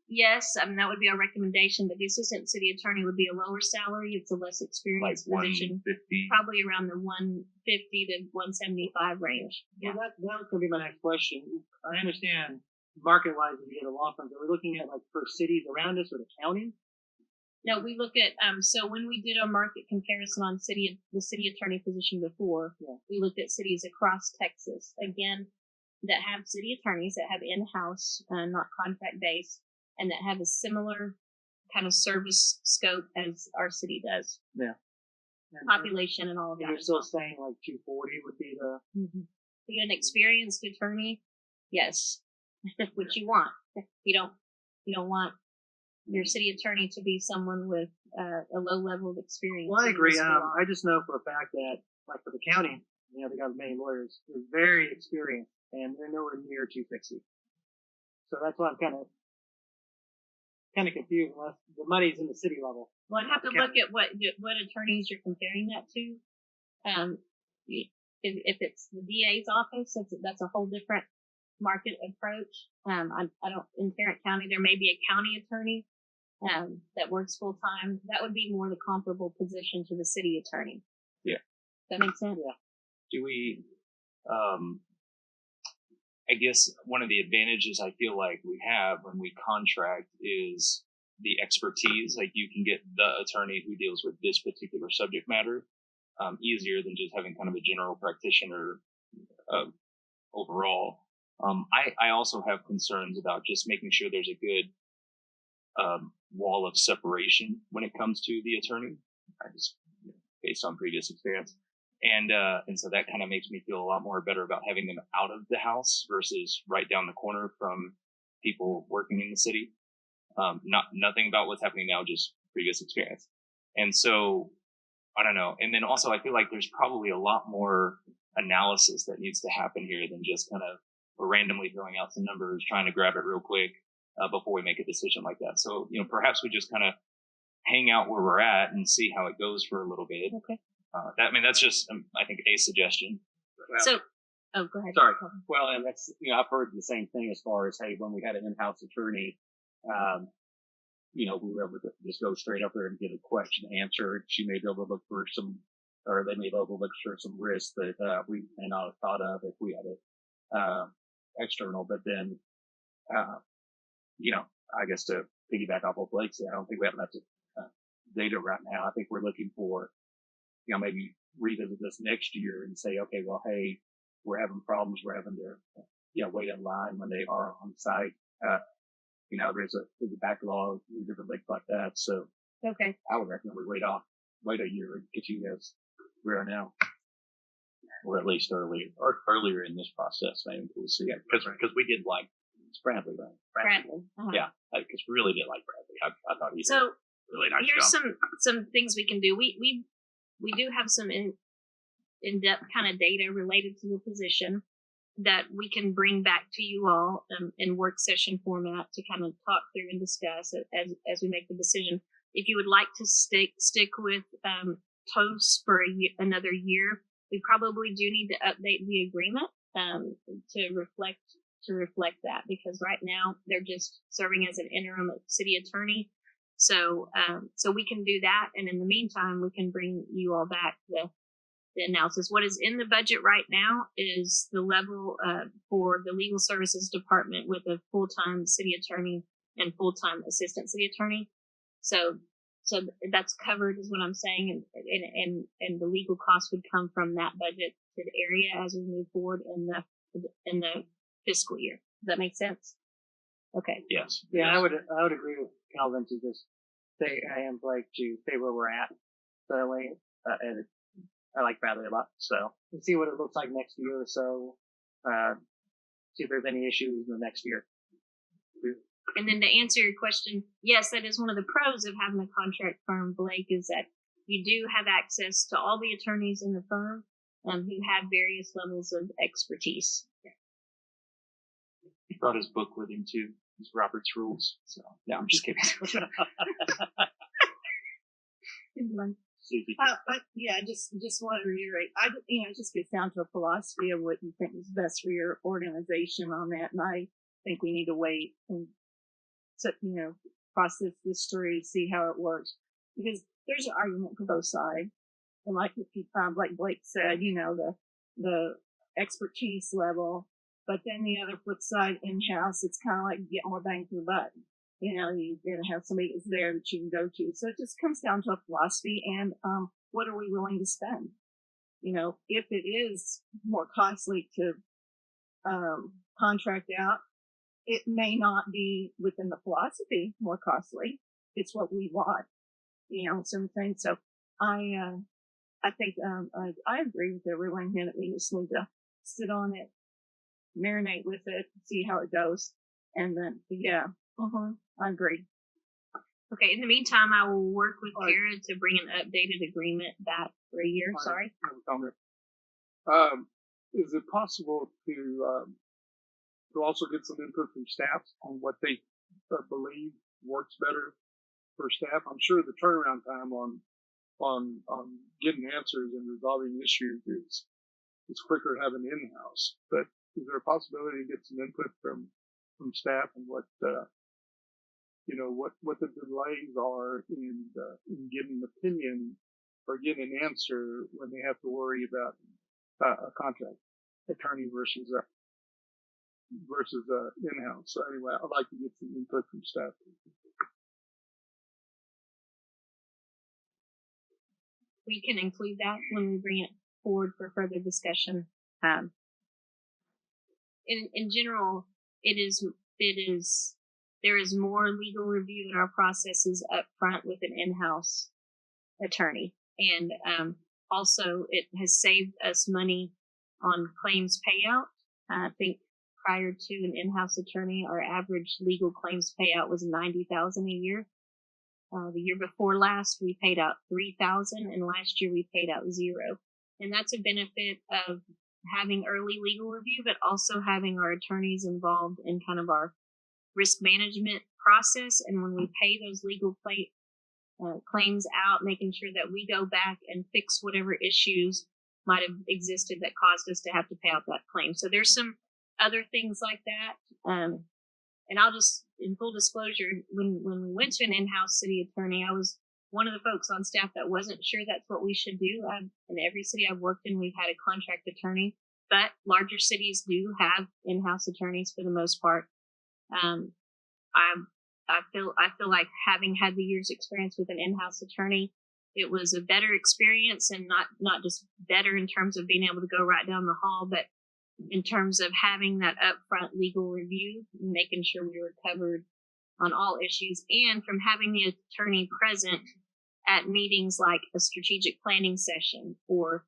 Yes, that would be our recommendation, but the assistant city attorney would be a lower salary. It's a less experienced position, 150. probably around the 150 to 175 range. Well, that was going to be my next question. I understand market-wise, if you get a law firm, are we looking at like for cities around us or the county? No, we look at so when we did our market comparison on the city attorney position before, we looked at cities across Texas again that have city attorneys that have in-house, not contract-based, and that have a similar kind of service scope as our city does. Yeah. Population and all of that. You're still saying like 240 would be the. Mm-hmm. To get an experienced attorney, yes, what you want. You don't want your city attorney to be someone with a low level of experience. Well, I agree. I just know for a fact that, like for the county, they got many lawyers. They're very experienced, and they're nowhere near 260. So that's why I'm kind of confused. Unless the money's in the city level. Well, I'd have to look at what attorneys you're comparing that to. If it's the DA's office, that's a whole different market approach. I don't in Tarrant County there may be a county attorney that works full time. That would be more the comparable position to the city attorney. Yeah. Does that make sense? Yeah. Do we? I guess one of the advantages I feel like we have when we contract is the expertise. Like you can get the attorney who deals with this particular subject matter easier than just having kind of a general practitioner overall. I also have concerns about just making sure there's a good wall of separation when it comes to the attorney. Based on previous experience. And so that kind of makes me feel a lot more better about having them out of the house versus right down the corner from people working in the city. Nothing about what's happening now, just previous experience. And so, I don't know. And then also I feel like there's probably a lot more analysis that needs to happen here than just kind of randomly throwing out some numbers, trying to grab it real quick before we make a decision like that. So, perhaps we just kind of hang out where we're at and see how it goes for a little bit. Okay. That's just, I think, a suggestion. Well, go ahead. Sorry. Well, and that's, I've heard the same thing as far as, hey, when we had an in-house attorney, we were able to just go straight up there and get a question answered. She may be able to look for they may be able to look for some risks that we may not have thought of if we had it external. But then, I guess to piggyback off of Blake said, I don't think we have enough data right now. I think we're looking for, maybe revisit this next year and say, okay, well, hey, we're having problems. We're having to, wait in line when they are on site. There's a backlog, different things like that. So, okay, I would recommend we wait a year and get you guys where we are now, or at least earlier in this process. Maybe we'll see. Yeah, because we did like Bradley, right? Bradley. Uh-huh. Yeah, because we really did like Bradley. I thought he did so really nice here's job. some things we can do. We do have some in-depth kind of data related to the position that we can bring back to you all in work session format to kind of talk through and discuss as we make the decision. If you would like to stick with TOS for another year, we probably do need to update the agreement to reflect that, because right now they're just serving as an interim city attorney. So we can do that, and in the meantime, we can bring you all back the analysis. What is in the budget right now is the level for the legal services department with a full-time city attorney and full-time assistant city attorney. So that's covered, is what I'm saying, and the legal costs would come from that budgeted area as we move forward in the fiscal year. Does that make sense? Okay. Yes. Yeah, I would agree with Calvin to just stay where we're at. So that way, and I like Bradley a lot. So we'll see what it looks like next year or so. See if there's any issues in the next year. And then to answer your question, yes, that is one of the pros of having a contract firm, Blake, is that you do have access to all the attorneys in the firm who have various levels of expertise. He brought his book with him too. It's Robert's Rules. So no, I'm just kidding. Yeah, I just want to reiterate. It just gets down to a philosophy of what you think is best for your organization on that, and I think we need to wait and process this through, see how it works, because there's an argument for both sides, and like Blake said, the expertise level, but then the other flip side, in-house, it's kind of like get more bang for the buck. You gotta have somebody that's there that you can go to. So it just comes down to a philosophy and what are we willing to spend? If it is more costly to contract out, it may not be within the philosophy more costly. It's what we want, something. So I think I agree with everyone here that we just need to sit on it, marinate with it, see how it goes, and then I agree. Okay, in the meantime, I will work with Kara to bring an updated agreement back for a year. Sorry. Is it possible to also get some input from staff on what they believe works better for staff? I'm sure the turnaround time on getting answers and resolving issues is quicker having in-house. But is there a possibility to get some input from staff and what the delays are in getting an opinion or getting an answer when they have to worry about a contract attorney versus in-house. So anyway, I'd like to get some input from staff. We can include that when we bring it forward for further discussion. In general, there is more legal review in our processes up front with an in-house attorney. And also it has saved us money on claims payout. I think prior to an in-house attorney, our average legal claims payout was $90,000 a year. The year before last, we paid out $3,000, and last year we paid out $0. And that's a benefit of having early legal review, but also having our attorneys involved in kind of our risk management process. And when we pay those legal claims out, making sure that we go back and fix whatever issues might have existed that caused us to have to pay out that claim. So there's some other things like that. And I'll just, in full disclosure, when we went to an in-house city attorney, I was one of the folks on staff that wasn't sure that's what we should do. In every city I've worked in, we've had a contract attorney, but larger cities do have in-house attorneys for the most part. I feel like having had the year's experience with an in-house attorney, it was a better experience, and not just better in terms of being able to go right down the hall, but in terms of having that upfront legal review, making sure we were covered on all issues, and from having the attorney present at meetings like a strategic planning session or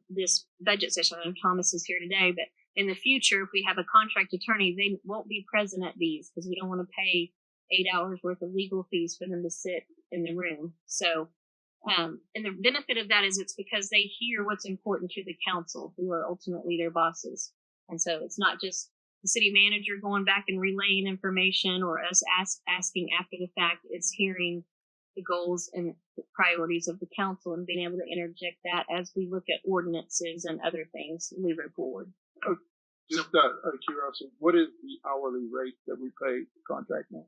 this budget session. I know Thomas is here today, but in the future, if we have a contract attorney, they won't be present at these because we don't want to pay 8 hours worth of legal fees for them to sit in the room. So, and the benefit of that is it's because they hear what's important to the council, who are ultimately their bosses. And so it's not just the city manager going back and relaying information or us asking after the fact. It's hearing the goals and the priorities of the council and being able to interject that as we look at ordinances and other things moving forward. Just out of curiosity, what is the hourly rate that we pay the contract now?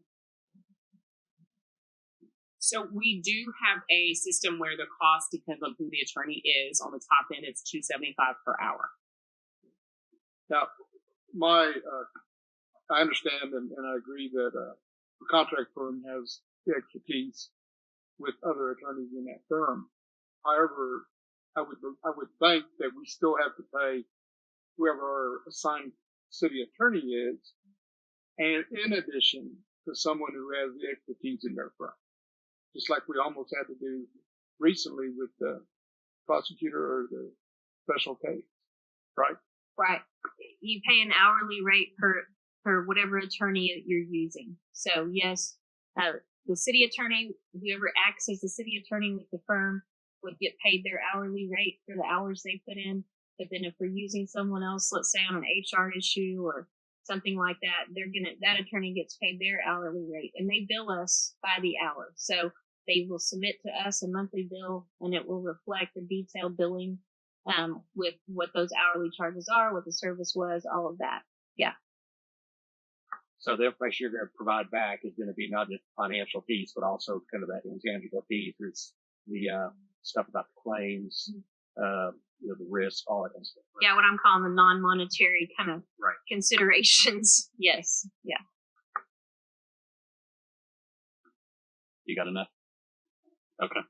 So we do have a system where the cost depends on who the attorney is. On the top end, it's $275 per hour. Now, I understand and I agree that the contract firm has the expertise with other attorneys in that firm. However, I would think that we still have to pay whoever our assigned city attorney is, and in addition to someone who has the expertise in their firm. Just like we almost had to do recently with the prosecutor or the special case, right? Right. You pay an hourly rate per whatever attorney you're using. So yes, the city attorney, whoever acts as the city attorney with the firm, would get paid their hourly rate for the hours they put in. But then if we're using someone else, let's say on an HR issue or something like that, that attorney gets paid their hourly rate, and they bill us by the hour. So they will submit to us a monthly bill, and it will reflect a detailed billing with what those hourly charges are, what the service was, all of that. Yeah. So the information you're going to provide back is going to be not just the financial piece, but also kind of that intangible piece. It's the stuff about the claims, the risk, all that kind of stuff. Right? Yeah, what I'm calling the non-monetary kind of considerations. Yes. Yeah. You got enough? Okay.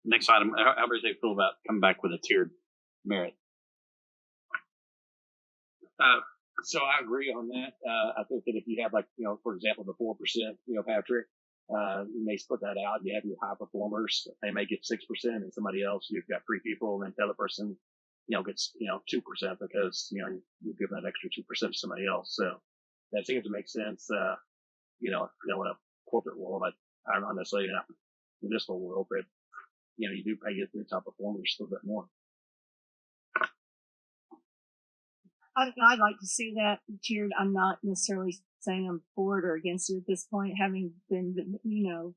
Next item. How does it feel about coming back with a tiered merit? So I agree on that. I think that if you have, like, for example, the 4%, Patrick, you may split that out. You have your high performers. They may get 6%, and somebody else, you've got 3 people, and then the other person, gets, 2% because, you've given that extra 2% to somebody else. So that seems to make sense, in a corporate world. I don't know necessarily in a municipal world, but, you do pay the top performers a little bit more. I'd like to see that tiered. I'm not necessarily saying I'm for it or against it at this point, having been,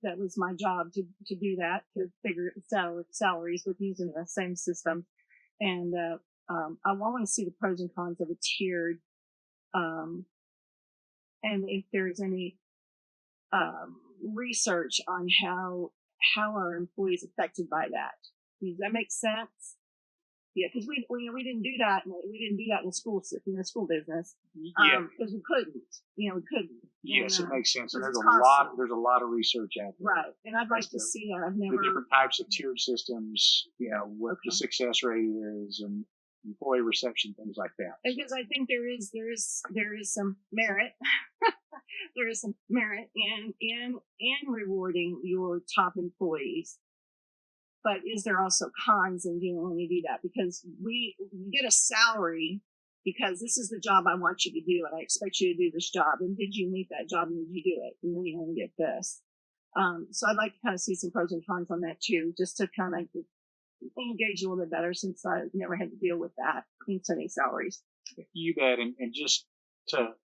that was my job to do that, to figure salaries with using the same system. And, I want to see the pros and cons of a tiered, and if there's any, research on how are employees affected by that. Does that make sense? Yeah, because we didn't do that. We didn't do that in the school business. Because we couldn't. We couldn't. Yes, and, it makes sense. And there's constant. a lot of research out there. Right, and I'd like to see that. I've never The different types of tiered systems. What the success rate is, and employee reception, things like that. Because I think there is some merit. There is some merit in rewarding your top employees. But is there also cons in doing when you do that? Because we get a salary because this is the job I want you to do, and I expect you to do this job. And did you meet that job? And did you do it? And then you only get this. So I'd like to kind of see some pros and cons on that too, just to kind of engage a little bit better, since I've never had to deal with that in setting salaries. You bet. And just to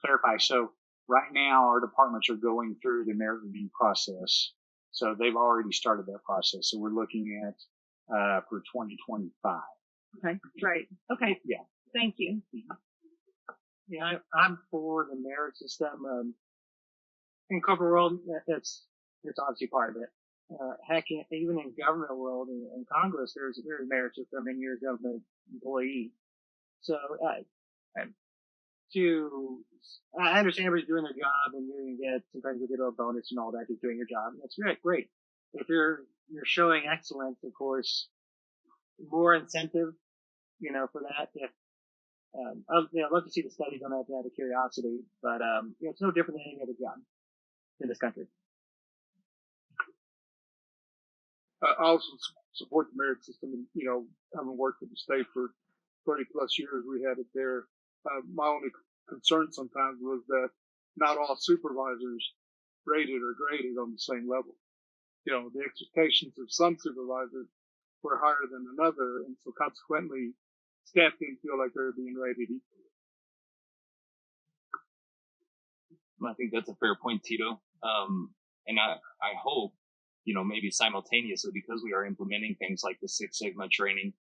clarify, so right now our departments are going through the merit review process. So they've already started that process. So we're looking at for 2025. Okay, great. Okay, yeah. Thank you. Yeah, I'm for the merit system. In corporate world, it's obviously part of it. Heck, even in government world, in Congress, there's a merit system, and you're a government employee. So I understand everybody's doing their job, and you're gonna get sometimes you get a bonus and all that, just doing your job. And that's great. If you're showing excellence, of course, more incentive, for that. If I'd love to see the studies on that out of curiosity, but it's no different than any other job in this country. I also support the merit system, and having worked with the state for 30 plus years, we had it there. My only concern sometimes was that not all supervisors rated or graded on the same level. The expectations of some supervisors were higher than another, and so consequently, staff didn't feel like they were being rated equally. I think that's a fair point, Tito. And I hope, maybe simultaneously, because we are implementing things like the Six Sigma training,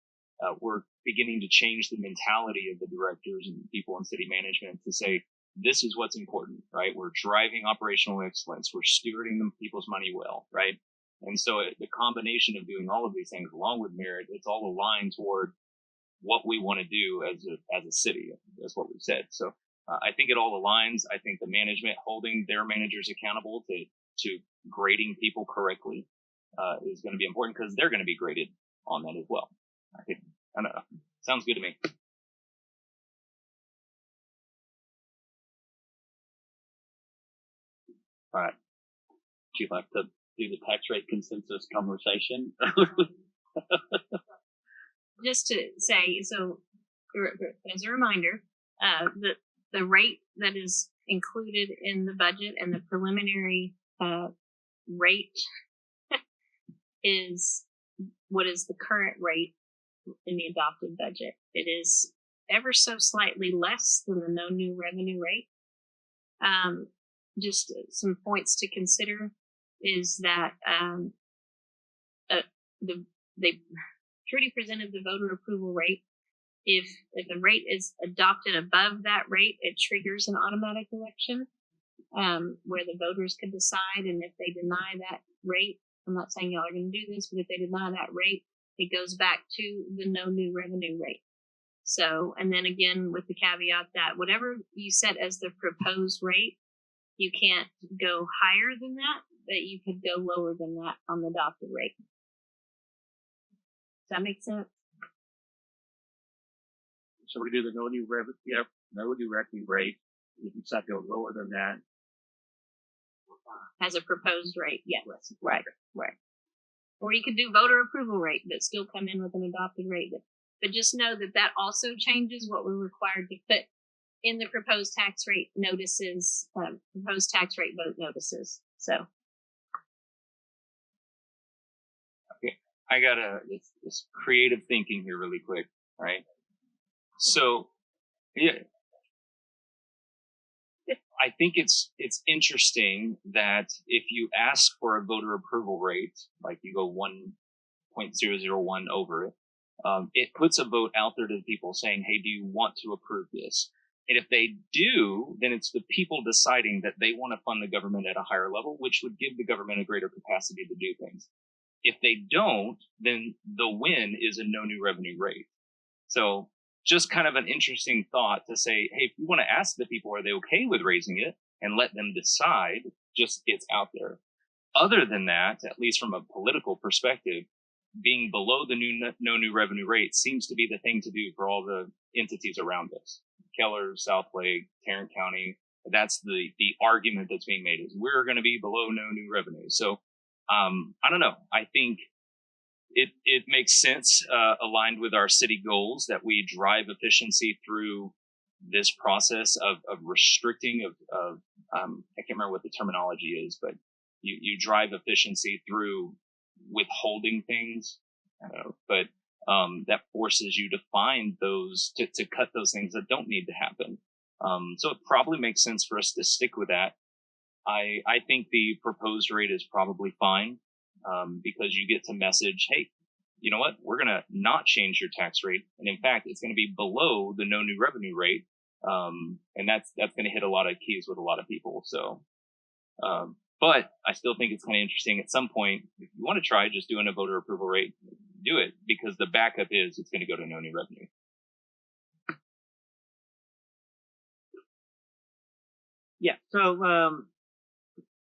we're beginning to change the mentality of the directors and people in city management to say, this is what's important, right? We're driving operational excellence. We're stewarding the people's money well, right? And so the combination of doing all of these things along with merit, it's all aligned toward what we want to do as a city. That's what we've said. So I think it all aligns. I think the management holding their managers accountable to grading people correctly is going to be important, because they're going to be graded on that as well. I don't know. Sounds good to me. All right. Would you like to do the tax rate consensus conversation? Just to say, so as a reminder, the rate that is included in the budget and the preliminary rate is what is the current rate in the adopted budget. It is ever so slightly less than the no new revenue rate. Just some points to consider is that Trudy presented the voter approval rate. If a rate is adopted above that rate, it triggers an automatic election where the voters could decide. And if they deny that rate, I'm not saying y'all are going to do this, but if they deny that rate, it goes back to the no new revenue rate. So, and then again, with the caveat that whatever you set as the proposed rate, you can't go higher than that, but you could go lower than that on the adopted rate. Does that make sense? So we do the no new revenue rate. If you decide to go lower than that. As a proposed rate, yes. Right. Or you could do voter approval rate, but still come in with an adopted rate. But just know that also changes what we're required to put in the proposed tax rate notices, proposed tax rate vote notices. So. Okay, I got this creative thinking here really quick, right? So, yeah, I think it's interesting that if you ask for a voter approval rate, like you go 1.001 over it, it puts a vote out there to people saying, hey, do you want to approve this? And if they do, then it's the people deciding that they want to fund the government at a higher level, which would give the government a greater capacity to do things. If they don't, then the win is a no new revenue rate. So just kind of an interesting thought to say, hey, if you want to ask the people, are they okay with raising it, and let them decide, just it's out there. Other than that, at least from a political perspective, being below the no new revenue rate seems to be the thing to do for all the entities around us. Keller, Southlake, Tarrant County, that's the argument that's being made is we're going to be below no new revenue. So I don't know. I think it makes sense, aligned with our city goals, that we drive efficiency through this process of restricting of I can't remember what the terminology is, but you drive efficiency through withholding things, but that forces you to find those to cut those things that don't need to happen. So it probably makes sense for us to stick with that. I think the proposed rate is probably fine, because you get to message, hey, you know what? We're going to not change your tax rate. And in fact, it's going to be below the no new revenue rate. And that's going to hit a lot of keys with a lot of people. So, but I still think it's kind of interesting at some point, if you want to try just doing a voter approval rate, do it, because the backup is it's going to go to no new revenue. Yeah. So,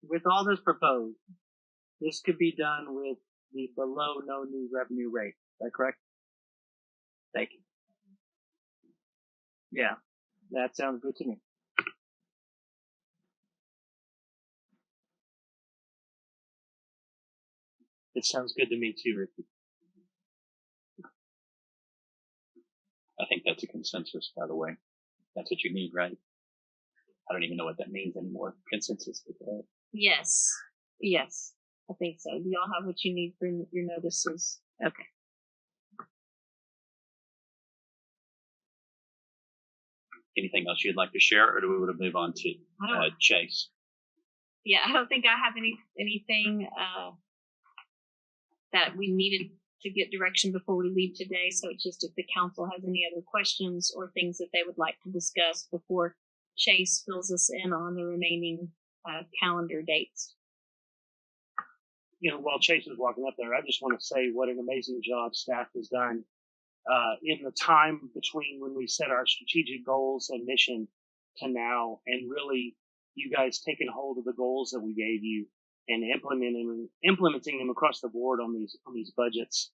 with all this proposed, this could be done with the below no new revenue rate. Is that correct? Thank you. Yeah, that sounds good to me. It sounds good to me too, Ricky. I think that's a consensus, by the way. That's what you need, right? I don't even know what that means anymore. Consensus. Yes. I think so. Do y'all have what you need for your notices? Okay. Anything else you'd like to share, or do we want to move on to Chase? Yeah, I don't think I have anything that we needed to get direction before we leave today. So it's just if the council has any other questions or things that they would like to discuss before Chase fills us in on the remaining calendar dates. You know, while Chase is walking up there, I just want to say what an amazing job staff has done in the time between when we set our strategic goals and mission to now, and really you guys taking hold of the goals that we gave you and implementing them across the board on these budgets,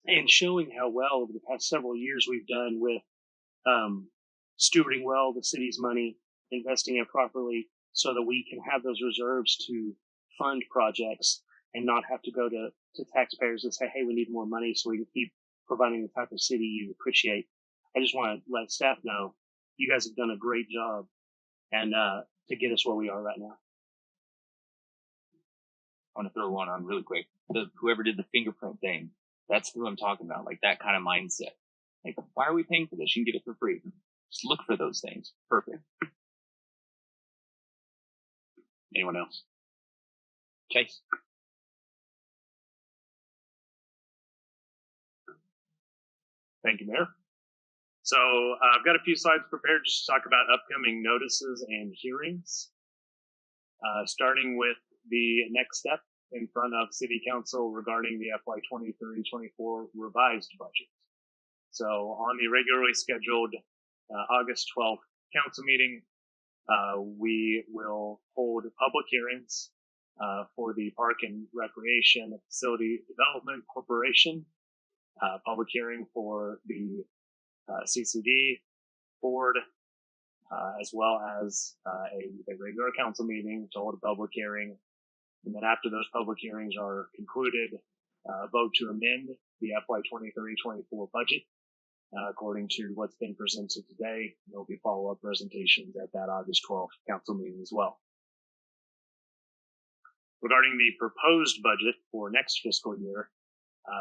and showing how well over the past several years we've done with stewarding well the city's money, investing it properly so that we can have those reserves to fund projects and not have to go to taxpayers and say, hey, we need more money so we can keep providing the type of city you appreciate. I just want to let staff know you guys have done a great job and to get us where we are right now. I want to throw one on really quick. Whoever did the fingerprint thing, that's who I'm talking about, like that kind of mindset. Like, why are we paying for this? You can get it for free. Just look for those things. Perfect. Anyone else? Chase? Thank you, Mayor. So I've got a few slides prepared just to talk about upcoming notices and hearings. Starting with the next step in front of City Council regarding the FY 23-24 revised budget. So on the regularly scheduled August 12th council meeting, we will hold public hearings for the Park and Recreation Facility Development Corporation, public hearing for the CCD board, as well as a regular council meeting to hold a public hearing. And then after those public hearings are concluded, vote to amend the FY 23-24 budget according to what's been presented today. There'll be follow-up presentations at that August 12th council meeting as well. Regarding the proposed budget for next fiscal year,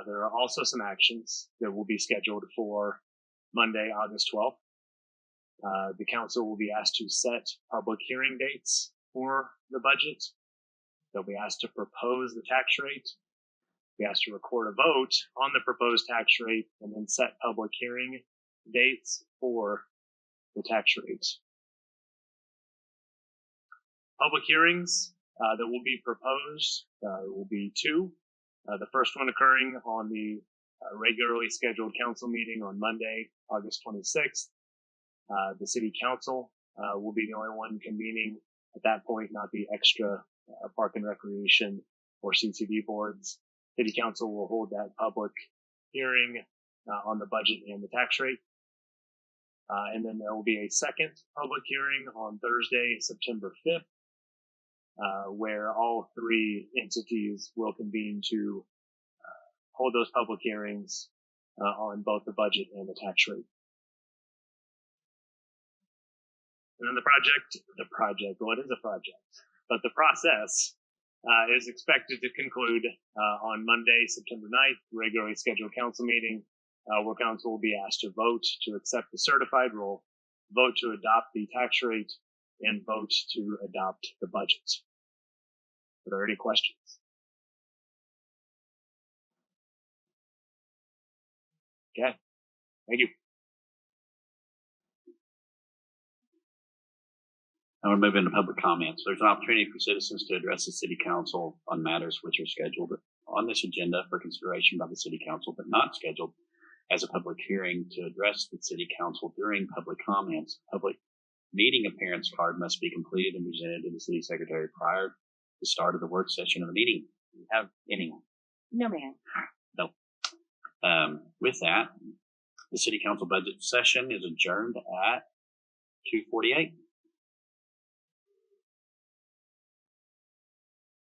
there are also some actions that will be scheduled for Monday, August 12th. The council will be asked to set public hearing dates for the budget. They'll be asked to propose the tax rate. Be asked to record a vote on the proposed tax rate and then set public hearing dates for the tax rate. Public hearings that will be proposed will be two. The first one occurring on the regularly scheduled council meeting on Monday, August 26th. The city council will be the only one convening at that point, not the extra park and recreation or CCD boards. City council will hold that public hearing on the budget and the tax rate. And then there will be a second public hearing on Thursday, September 5th, where all three entities will convene to hold those public hearings on both the budget and the tax rate. And then the process is expected to conclude on Monday, September 9th, regularly scheduled council meeting, where council will be asked to vote to accept the certified roll, vote to adopt the tax rate, and vote to adopt the budget. Are there any questions? Okay, thank you. Now we're moving to public comments. There's an opportunity for citizens to address the city council on matters which are scheduled on this agenda for consideration by the city council, but not scheduled as a public hearing. To address the city council during public comments, public meeting appearance card must be completed and presented to the city secretary prior to the start of the work session of the meeting. Do you have anyone? No, ma'am. No. With that, the city council budget session is adjourned at 2:48.